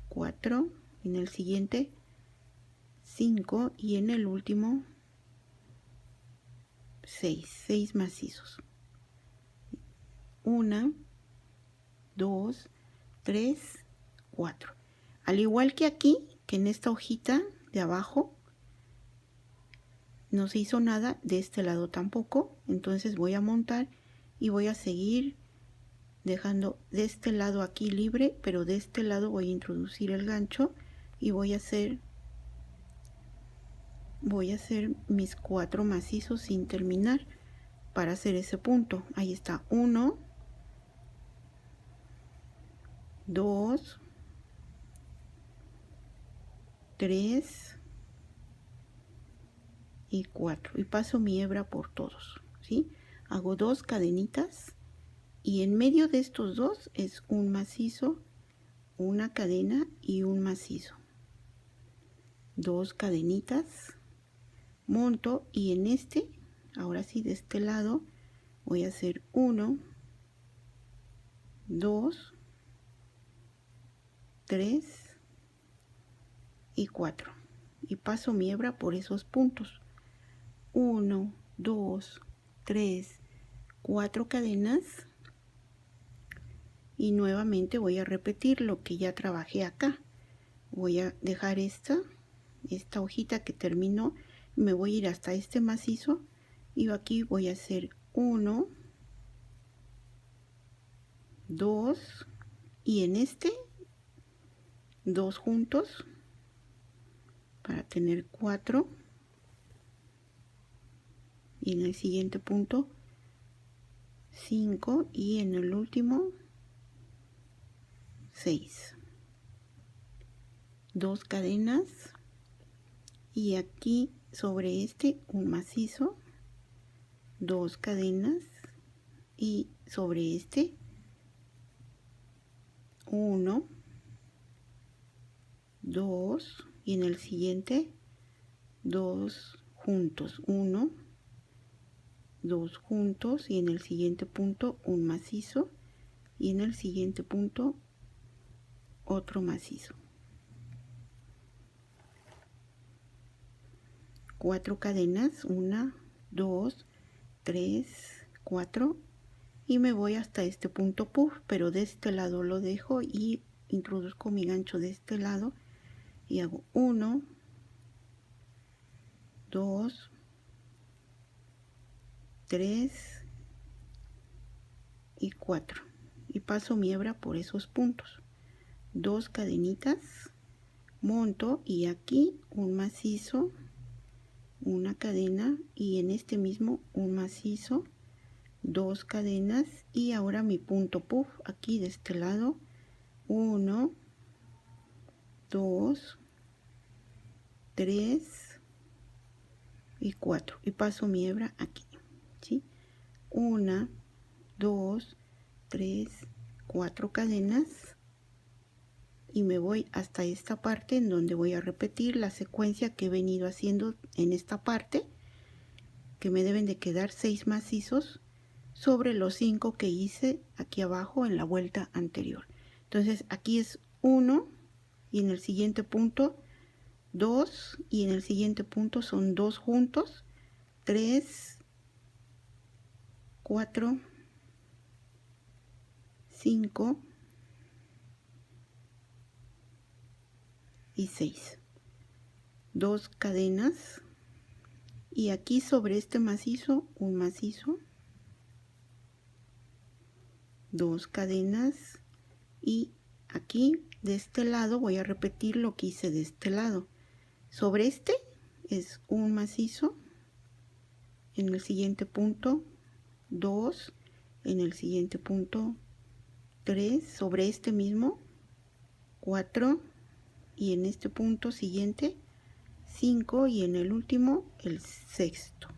4, en el siguiente 5 y en el último 6 macizos, 1, 2, 3, 4. Al igual que aquí, que en esta hojita de abajo no se hizo nada, de este lado tampoco, entonces voy a montar y voy a seguir dejando de este lado aquí libre, pero de este lado voy a introducir el gancho y voy a hacer mis 4 macizos sin terminar para hacer ese punto. Ahí está, 1, 2, 3 y 4 y paso mi hebra por todos, ¿sí? Hago 2 cadenitas y en medio de estos dos es un macizo, una cadena y un macizo. 2 cadenitas, monto y en este, ahora sí de este lado, voy a hacer 1, 2, 3 y 4 y paso mi hebra por esos puntos. 1, 2, 3, 4 cadenas y nuevamente voy a repetir lo que ya trabajé acá. Voy a dejar esta hojita que terminó, me voy a ir hasta este macizo y aquí voy a hacer 1, 2 y en este 2 juntos para tener 4 y en el siguiente punto 5 y en el último 6. 2 cadenas y aquí sobre este un macizo, 2 cadenas y sobre este 1, 2 y en el siguiente 2 juntos, 1, 2 juntos y en el siguiente punto un macizo y en el siguiente punto otro macizo. 4 cadenas, 1, 2, 3, 4 y me voy hasta este punto puff, pero de este lado lo dejo y introduzco mi gancho de este lado y hago 1, 2, 3 y 4 y paso mi hebra por esos puntos. 2 cadenitas, monto y aquí un macizo, una cadena y en este mismo un macizo, 2 cadenas y ahora mi punto puff aquí de este lado, 1, 2, 3 y 4 y paso mi hebra aquí, ¿sí? 1, 2, 3, 4 cadenas y me voy hasta esta parte en donde voy a repetir la secuencia que he venido haciendo en esta parte, que me deben de quedar 6 macizos sobre los 5 que hice aquí abajo en la vuelta anterior. Entonces aquí es 1 y en el siguiente punto 2 y en el siguiente punto son 2 juntos, 3, 4, 5 y 6. 2 cadenas y aquí sobre este macizo un macizo, 2 cadenas y aquí de este lado voy a repetir lo que hice de este lado. Sobre este es un macizo, en el siguiente punto 2, en el siguiente punto 3, sobre este mismo 4 y en este punto siguiente 5 y en el último el sexto.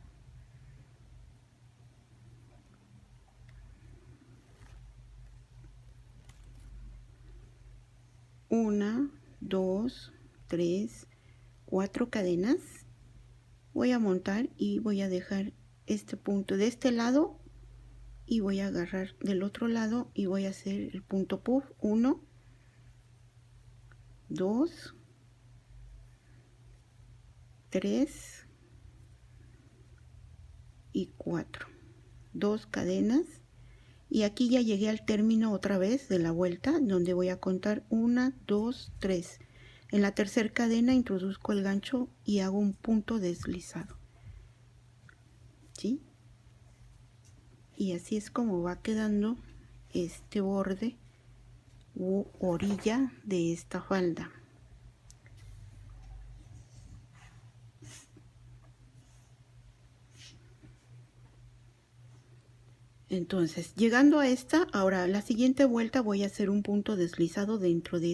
Una, 2, 3, 4 cadenas. Voy a montar y voy a dejar este punto de este lado y voy a agarrar del otro lado y voy a hacer el punto puff. 1, 2, 3 y 4. 2 cadenas y aquí ya llegué al término otra vez de la vuelta, donde voy a contar 1, 2, 3. En la tercera cadena introduzco el gancho y hago un punto deslizado, ¿sí? Y así es como va quedando este borde u orilla de esta falda. Entonces, llegando a esta, ahora la siguiente vuelta voy a hacer un punto deslizado dentro de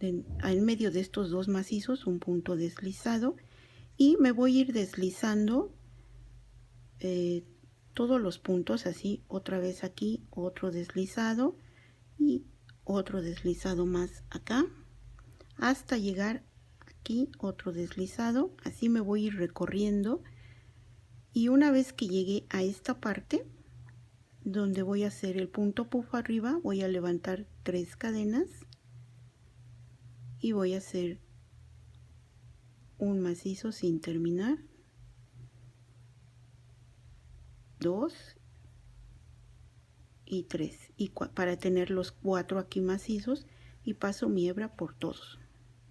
en medio de estos dos macizos un punto deslizado, y me voy a ir deslizando todos los puntos así, otra vez aquí, otro deslizado y otro deslizado más acá, hasta llegar aquí, otro deslizado. Así me voy a ir recorriendo, y una vez que llegue a esta parte donde voy a hacer el punto puff arriba, voy a levantar 3 cadenas y voy a hacer un macizo sin terminar, 2 y 3, y para tener los 4 aquí macizos, y paso mi hebra por todos,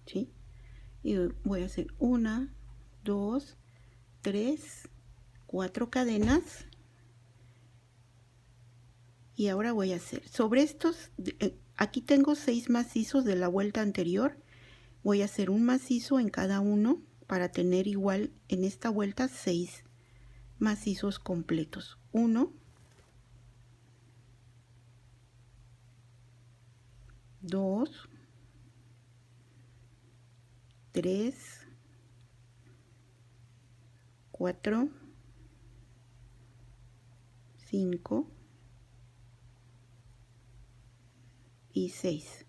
¿sí? Y voy a hacer 1, 2, 3, 4 cadenas, y ahora voy a hacer sobre estos, aquí tengo 6 macizos de la vuelta anterior, voy a hacer un macizo en cada uno para tener igual en esta vuelta 6 macizos completos. 1, 2, 3, 4, 5 y 6.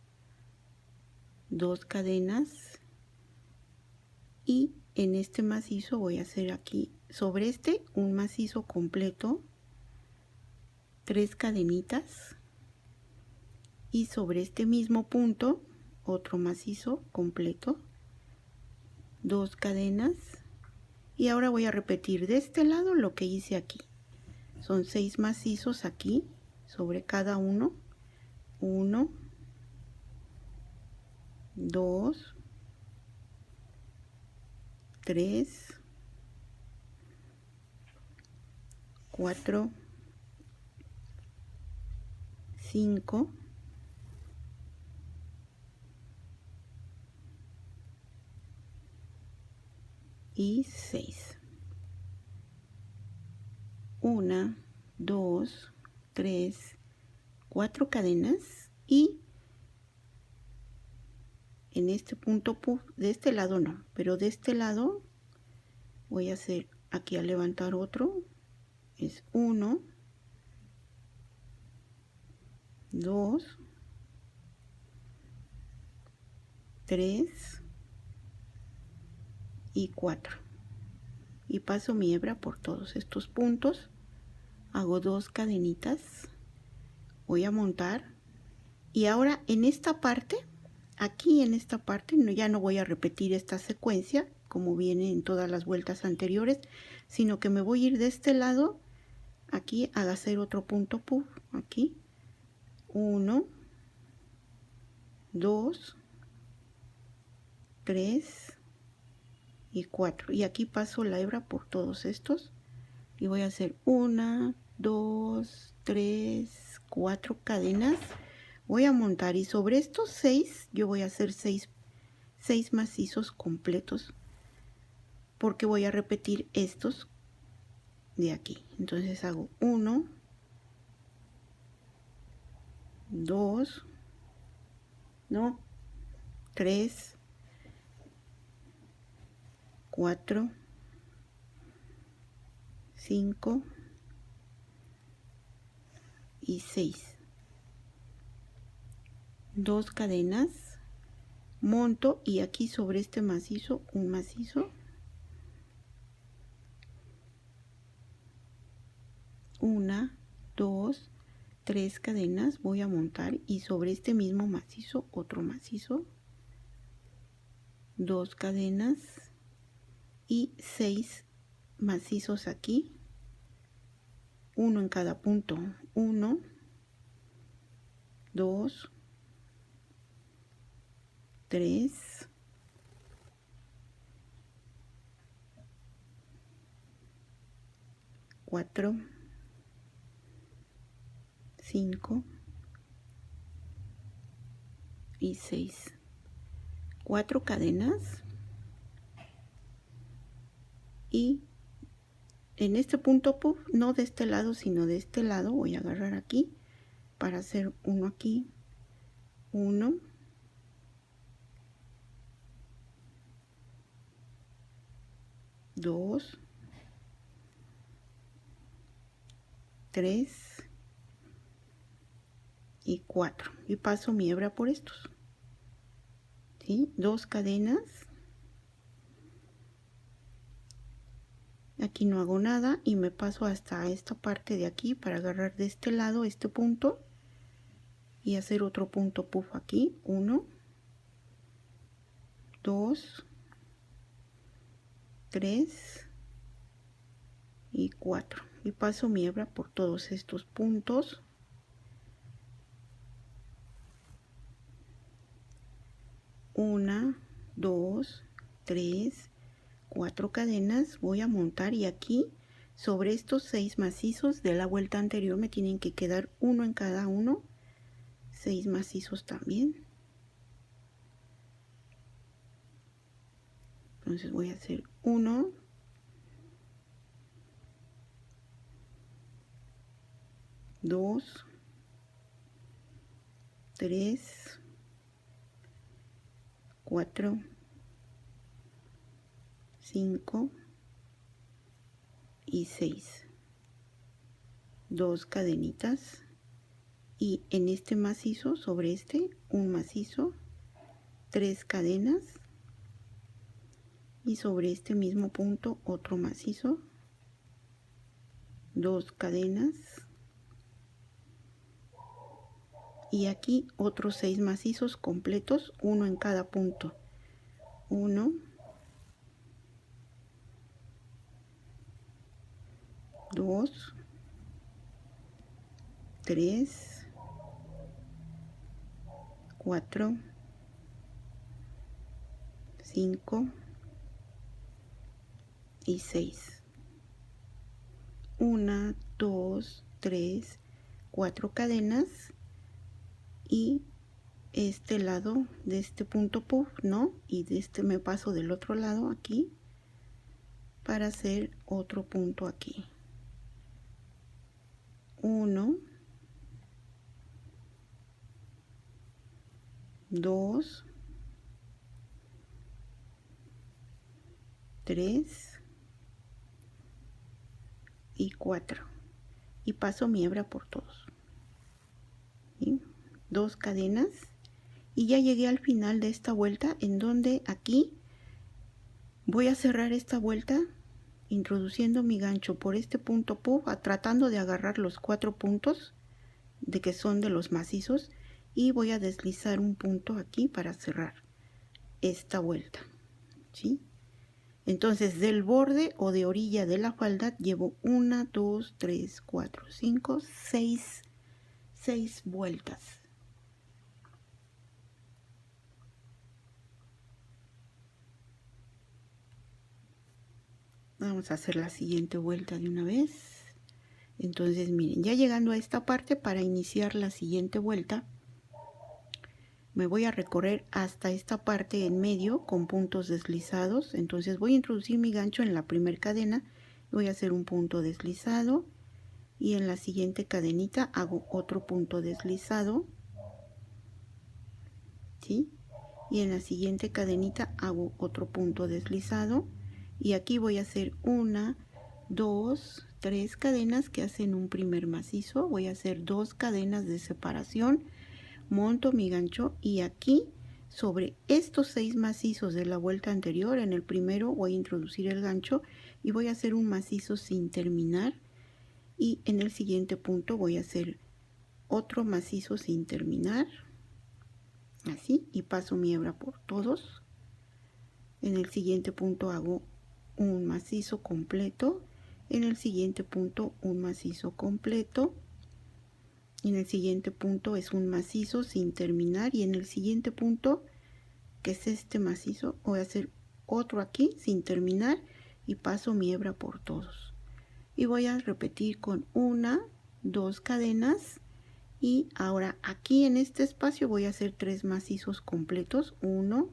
2 cadenas, y en este macizo voy a hacer aquí sobre este un macizo completo, 3 cadenitas, y sobre este mismo punto otro macizo completo, 2 cadenas, y ahora voy a repetir de este lado lo que hice aquí. Son 6 macizos aquí sobre cada uno, 1, 2, 3, 4, 5 y 6. 1, 2, 3, 4 cadenas, y en este punto puff, de este lado no, pero de este lado voy a hacer aquí a levantar otro, es 1, 2, 3 y 4, y paso mi hebra por todos estos puntos, hago 2 cadenitas, voy a montar, y ahora en esta parte, aquí en esta parte, ya no voy a repetir esta secuencia como viene en todas las vueltas anteriores, sino que me voy a ir de este lado aquí a hacer otro punto puff, aquí 1, 2, 3 y 4, y aquí paso la hebra por todos estos, y voy a hacer 1, 2, 3, 4 cadenas, voy a montar, y sobre estos 6 yo voy a hacer 6 macizos completos, porque voy a repetir estos de aquí. Entonces hago 1, 2, no, 3, 4, 5 y 6. 2 cadenas, monto, y aquí sobre este macizo un macizo, 1, 2, 3 cadenas, voy a montar, y sobre este mismo macizo otro macizo, 2 cadenas y 6 macizos aquí, uno en cada punto, 1, 2, 3, 4, 5 y 6. 4 cadenas, y en este punto puff, no de este lado sino de este lado, voy a agarrar aquí para hacer uno aquí, 1, 2, 3 y 4 y paso mi hebra por estos, ¿sí? 2 cadenas, aquí no hago nada y me paso hasta esta parte de aquí para agarrar de este lado este punto y hacer otro punto puff aquí. 1, 2, 3 y 4 y paso mi hebra por todos estos puntos. 1, 2, 3, 4 cadenas, voy a montar y aquí sobre estos 6 macizos de la vuelta anterior me tienen que quedar uno en cada uno, 6 macizos también. Entonces voy a hacer 1, 2, 3, 4, 5 y 6. 2 cadenitas y en este macizo sobre este un macizo, 3 cadenas y sobre este mismo punto otro macizo, 2 cadenas y aquí otros 6 macizos completos, uno en cada punto. 1, 2, 3, 4, 5 y 6. 1, 2, 3, 4 cadenas y este lado de este punto puff, ¿no? Y de este me paso del otro lado aquí para hacer otro punto aquí. 1, 2, 3 y 4 y paso mi hebra por todos, ¿sí? 2 cadenas y ya llegué al final de esta vuelta, en donde aquí voy a cerrar esta vuelta introduciendo mi gancho por este punto puff, tratando de agarrar los 4 puntos de que son de los macizos, y voy a deslizar un punto aquí para cerrar esta vuelta, ¿sí? Entonces del borde o de orilla de la falda llevo 1, 2, 3, 4, 5, 6 vueltas. Vamos a hacer la siguiente vuelta de una vez. Entonces miren, ya llegando a esta parte, para iniciar la siguiente vuelta me voy a recorrer hasta esta parte en medio con puntos deslizados. Entonces voy a introducir mi gancho en la primera cadena, voy a hacer un punto deslizado y en la siguiente cadenita hago otro punto deslizado, ¿sí? Y en la siguiente cadenita hago otro punto deslizado y aquí voy a hacer 1, 2, 3 cadenas que hacen un primer macizo. Voy a hacer 2 cadenas de separación, monto mi gancho y aquí sobre estos 6 macizos de la vuelta anterior, en el primero voy a introducir el gancho y voy a hacer un macizo sin terminar, y en el siguiente punto voy a hacer otro macizo sin terminar, así, y paso mi hebra por todos. En el siguiente punto hago un macizo completo, en el siguiente punto un macizo completo, en el siguiente punto es un macizo sin terminar, y en el siguiente punto, que es este macizo, voy a hacer otro aquí sin terminar y paso mi hebra por todos, y voy a repetir con 1, 2 cadenas. Y ahora aquí en este espacio voy a hacer 3 macizos completos, 1,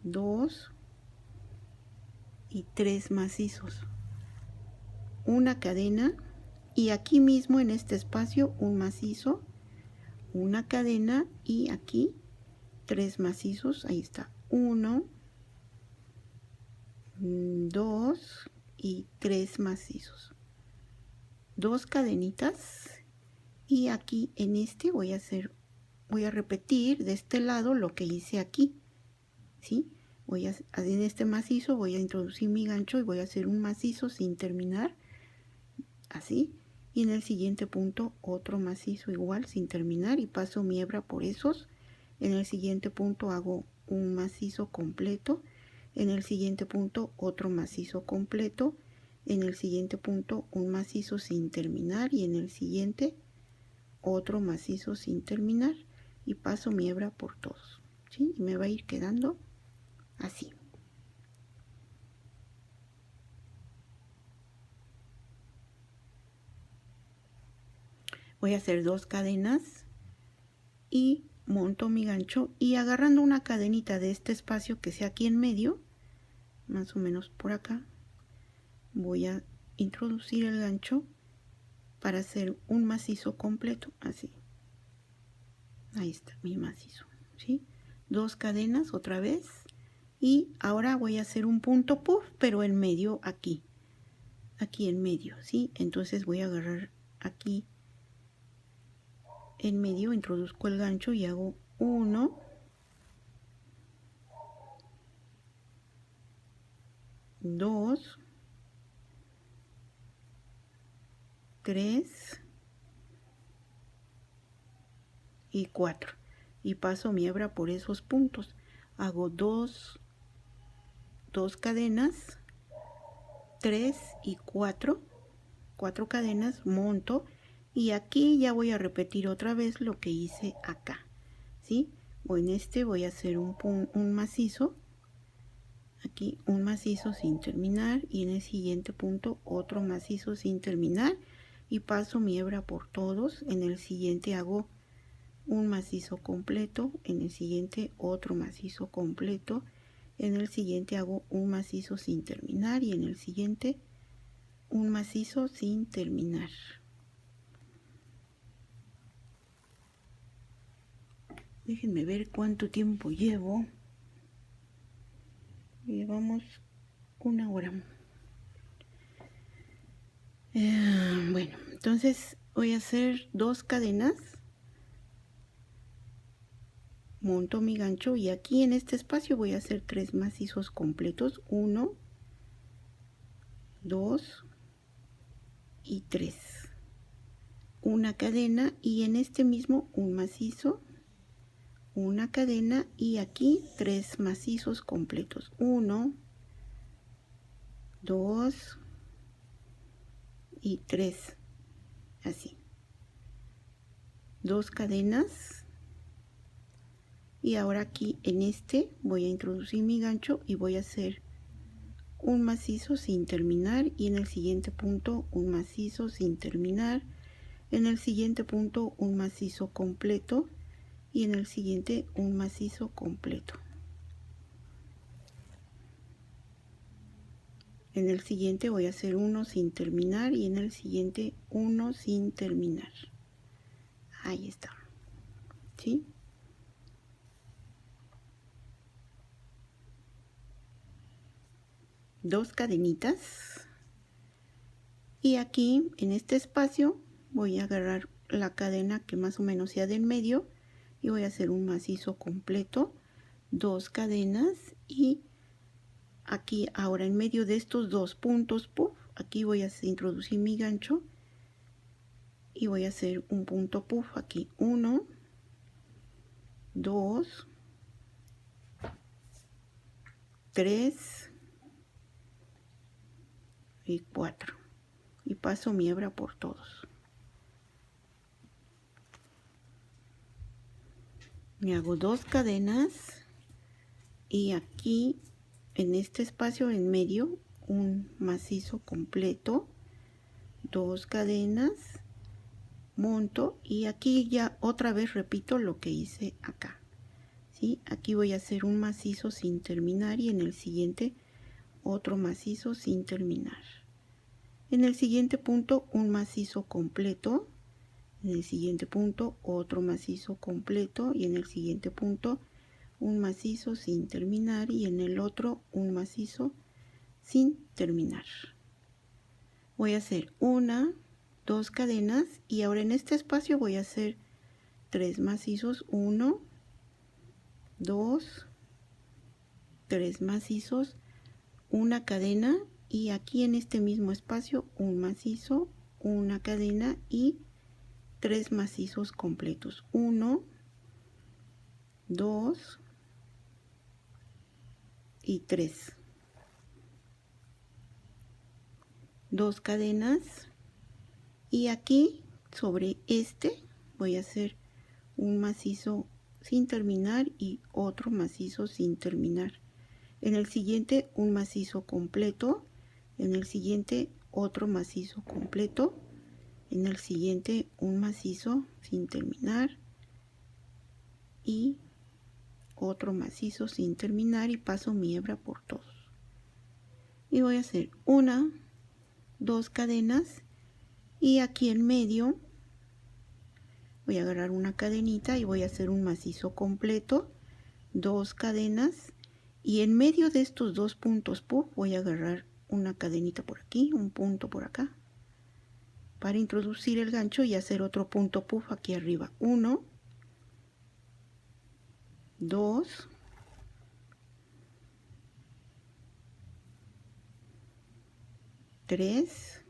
2 y 3 macizos, una cadena, y aquí mismo en este espacio un macizo, una cadena, y aquí 3 macizos. Ahí está, 1, 2 y 3 macizos, 2 cadenitas, y aquí en este voy a repetir de este lado lo que hice aquí, ¿sí? En este macizo voy a introducir mi gancho y voy a hacer un macizo sin terminar, así, y en el siguiente punto otro macizo igual sin terminar y paso mi hebra por esos. En el siguiente punto hago un macizo completo, en el siguiente punto otro macizo completo, en el siguiente punto un macizo sin terminar y en el siguiente otro macizo sin terminar y paso mi hebra por todos, ¿sí? Y me va a ir quedando así. Voy a hacer 2 cadenas y monto mi gancho y agarrando una cadenita de este espacio que sea aquí en medio, más o menos por acá, voy a introducir el gancho para hacer un macizo completo, así. Ahí está mi macizo, ¿sí? 2 cadenas otra vez y ahora voy a hacer un punto puff, pero en medio aquí en medio, ¿sí? Entonces voy a agarrar aquí en medio, introduzco el gancho y hago 1, 2, 3 y 4 y paso mi hebra por esos puntos. Hago 2 cadenas, 3 y 4 cadenas, monto y aquí ya voy a repetir otra vez lo que hice acá, ¿sí? O en este voy a hacer un macizo, aquí un macizo sin terminar y en el siguiente punto otro macizo sin terminar y paso mi hebra por todos. En el siguiente hago un macizo completo, en el siguiente otro macizo completo, en el siguiente hago un macizo sin terminar y en el siguiente un macizo sin terminar. Déjenme ver cuánto tiempo llevo. Llevamos 1 hora. Bueno, entonces voy a hacer 2 cadenas, monto mi gancho y aquí en este espacio voy a hacer 3 macizos completos, 1, 2 y 3, una cadena y en este mismo un macizo, una cadena y aquí 3 macizos completos, 1, 2 y 3, así, 2 cadenas y ahora aquí en este voy a introducir mi gancho y voy a hacer un macizo sin terminar y en el siguiente punto un macizo sin terminar, en el siguiente punto un macizo completo y en el siguiente un macizo completo, en el siguiente voy a hacer uno sin terminar y en el siguiente uno sin terminar. Ahí está, ¿sí? Dos cadenitas y aquí en este espacio voy a agarrar la cadena que más o menos sea del medio y voy a hacer un macizo completo, 2 cadenas y aquí ahora en medio de estos 2 puntos puff, aquí voy a introducir mi gancho y voy a hacer un punto puff aquí, 1, 2, 3 y 4 y paso mi hebra por todos. Me hago 2 cadenas y aquí en este espacio en medio un macizo completo, 2 cadenas, monto y aquí ya otra vez repito lo que hice acá, ¿sí? Aquí voy a hacer un macizo sin terminar y en el siguiente otro macizo sin terminar, en el siguiente punto un macizo completo, en el siguiente punto otro macizo completo y en el siguiente punto un macizo sin terminar y en el otro un macizo sin terminar. Voy a hacer 1, 2 cadenas y ahora en este espacio voy a hacer 3 macizos, 1, 2, 3 macizos, una cadena y aquí en este mismo espacio un macizo, una cadena y 3 macizos completos, 1, 2 y 3, 2 cadenas y aquí sobre este voy a hacer un macizo sin terminar y otro macizo sin terminar. En el siguiente un macizo completo, en el siguiente otro macizo completo, en el siguiente un macizo sin terminar y otro macizo sin terminar y paso mi hebra por todos. Y voy a hacer 1, 2 cadenas y aquí en medio voy a agarrar una cadenita y voy a hacer un macizo completo, 2 cadenas y en medio de estos 2 puntos puff voy a agarrar una cadenita por aquí, un punto por acá para introducir el gancho y hacer otro punto puff aquí arriba. 1, 2, 3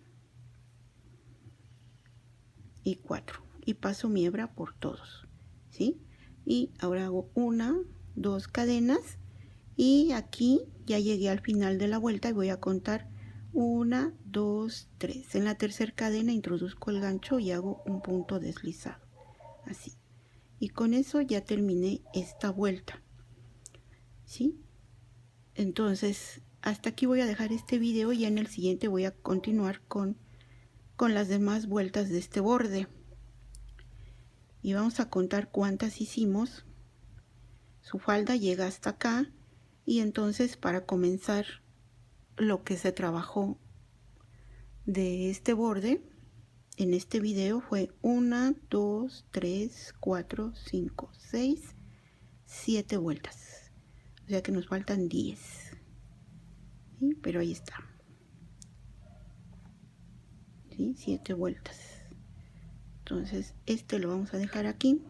y 4 y paso mi hebra por todos, ¿sí? Y ahora hago 1, 2 cadenas y aquí ya llegué al final de la vuelta y voy a contar 1, 2, 3. En la tercera cadena introduzco el gancho y hago un punto deslizado, así. Y con eso ya terminé esta vuelta, ¿sí? Entonces, hasta aquí voy a dejar este video y en el siguiente voy a continuar con las demás vueltas de este borde. Y vamos a contar cuántas hicimos. Su falda llega hasta acá y entonces para comenzar lo que se trabajó de este borde en este video fue 1, 2, 3, 4, 5, 6, 7 vueltas. O sea que nos faltan 10. ¿Sí? Pero ahí está. ¿Sí? 7 vueltas. Entonces este lo vamos a dejar aquí.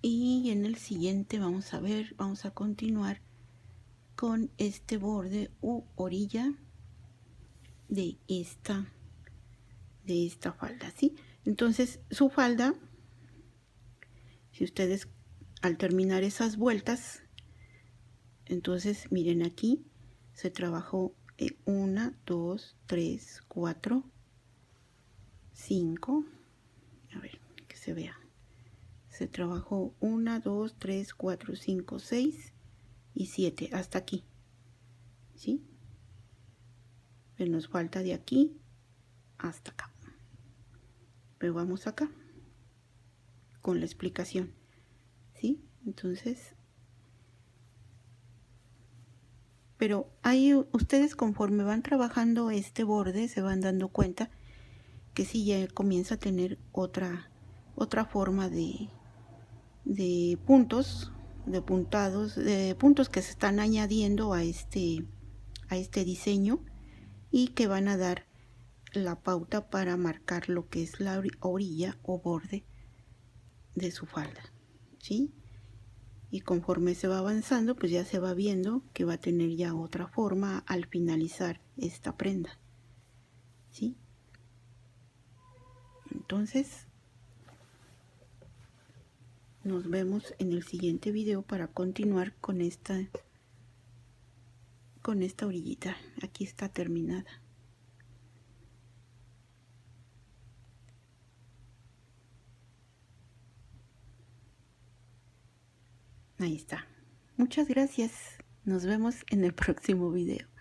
Y en el siguiente vamos a ver, vamos a continuar con este borde u orilla de esta falda, ¿sí? Entonces su falda, si ustedes al terminar esas vueltas, entonces miren aquí se trabajó 1, 2, 3, 4, 5, a ver que se vea, se trabajó 1, 2, 3, 4, 5, 6 y 7 hasta aquí, ¿sí? Pero nos falta de aquí hasta acá. Pero vamos acá con la explicación, ¿sí? Entonces, pero ahí ustedes conforme van trabajando este borde se van dando cuenta que sí ya comienza a tener otra forma de puntos, de puntados, de puntos que se están añadiendo a este diseño y que van a dar la pauta para marcar lo que es la orilla o borde de su falda, ¿sí? Y conforme se va avanzando, pues ya se va viendo que va a tener ya otra forma al finalizar esta prenda, ¿sí? Entonces, nos vemos en el siguiente video para continuar con esta orillita. Aquí está terminada. Ahí está. Muchas gracias. Nos vemos en el próximo video.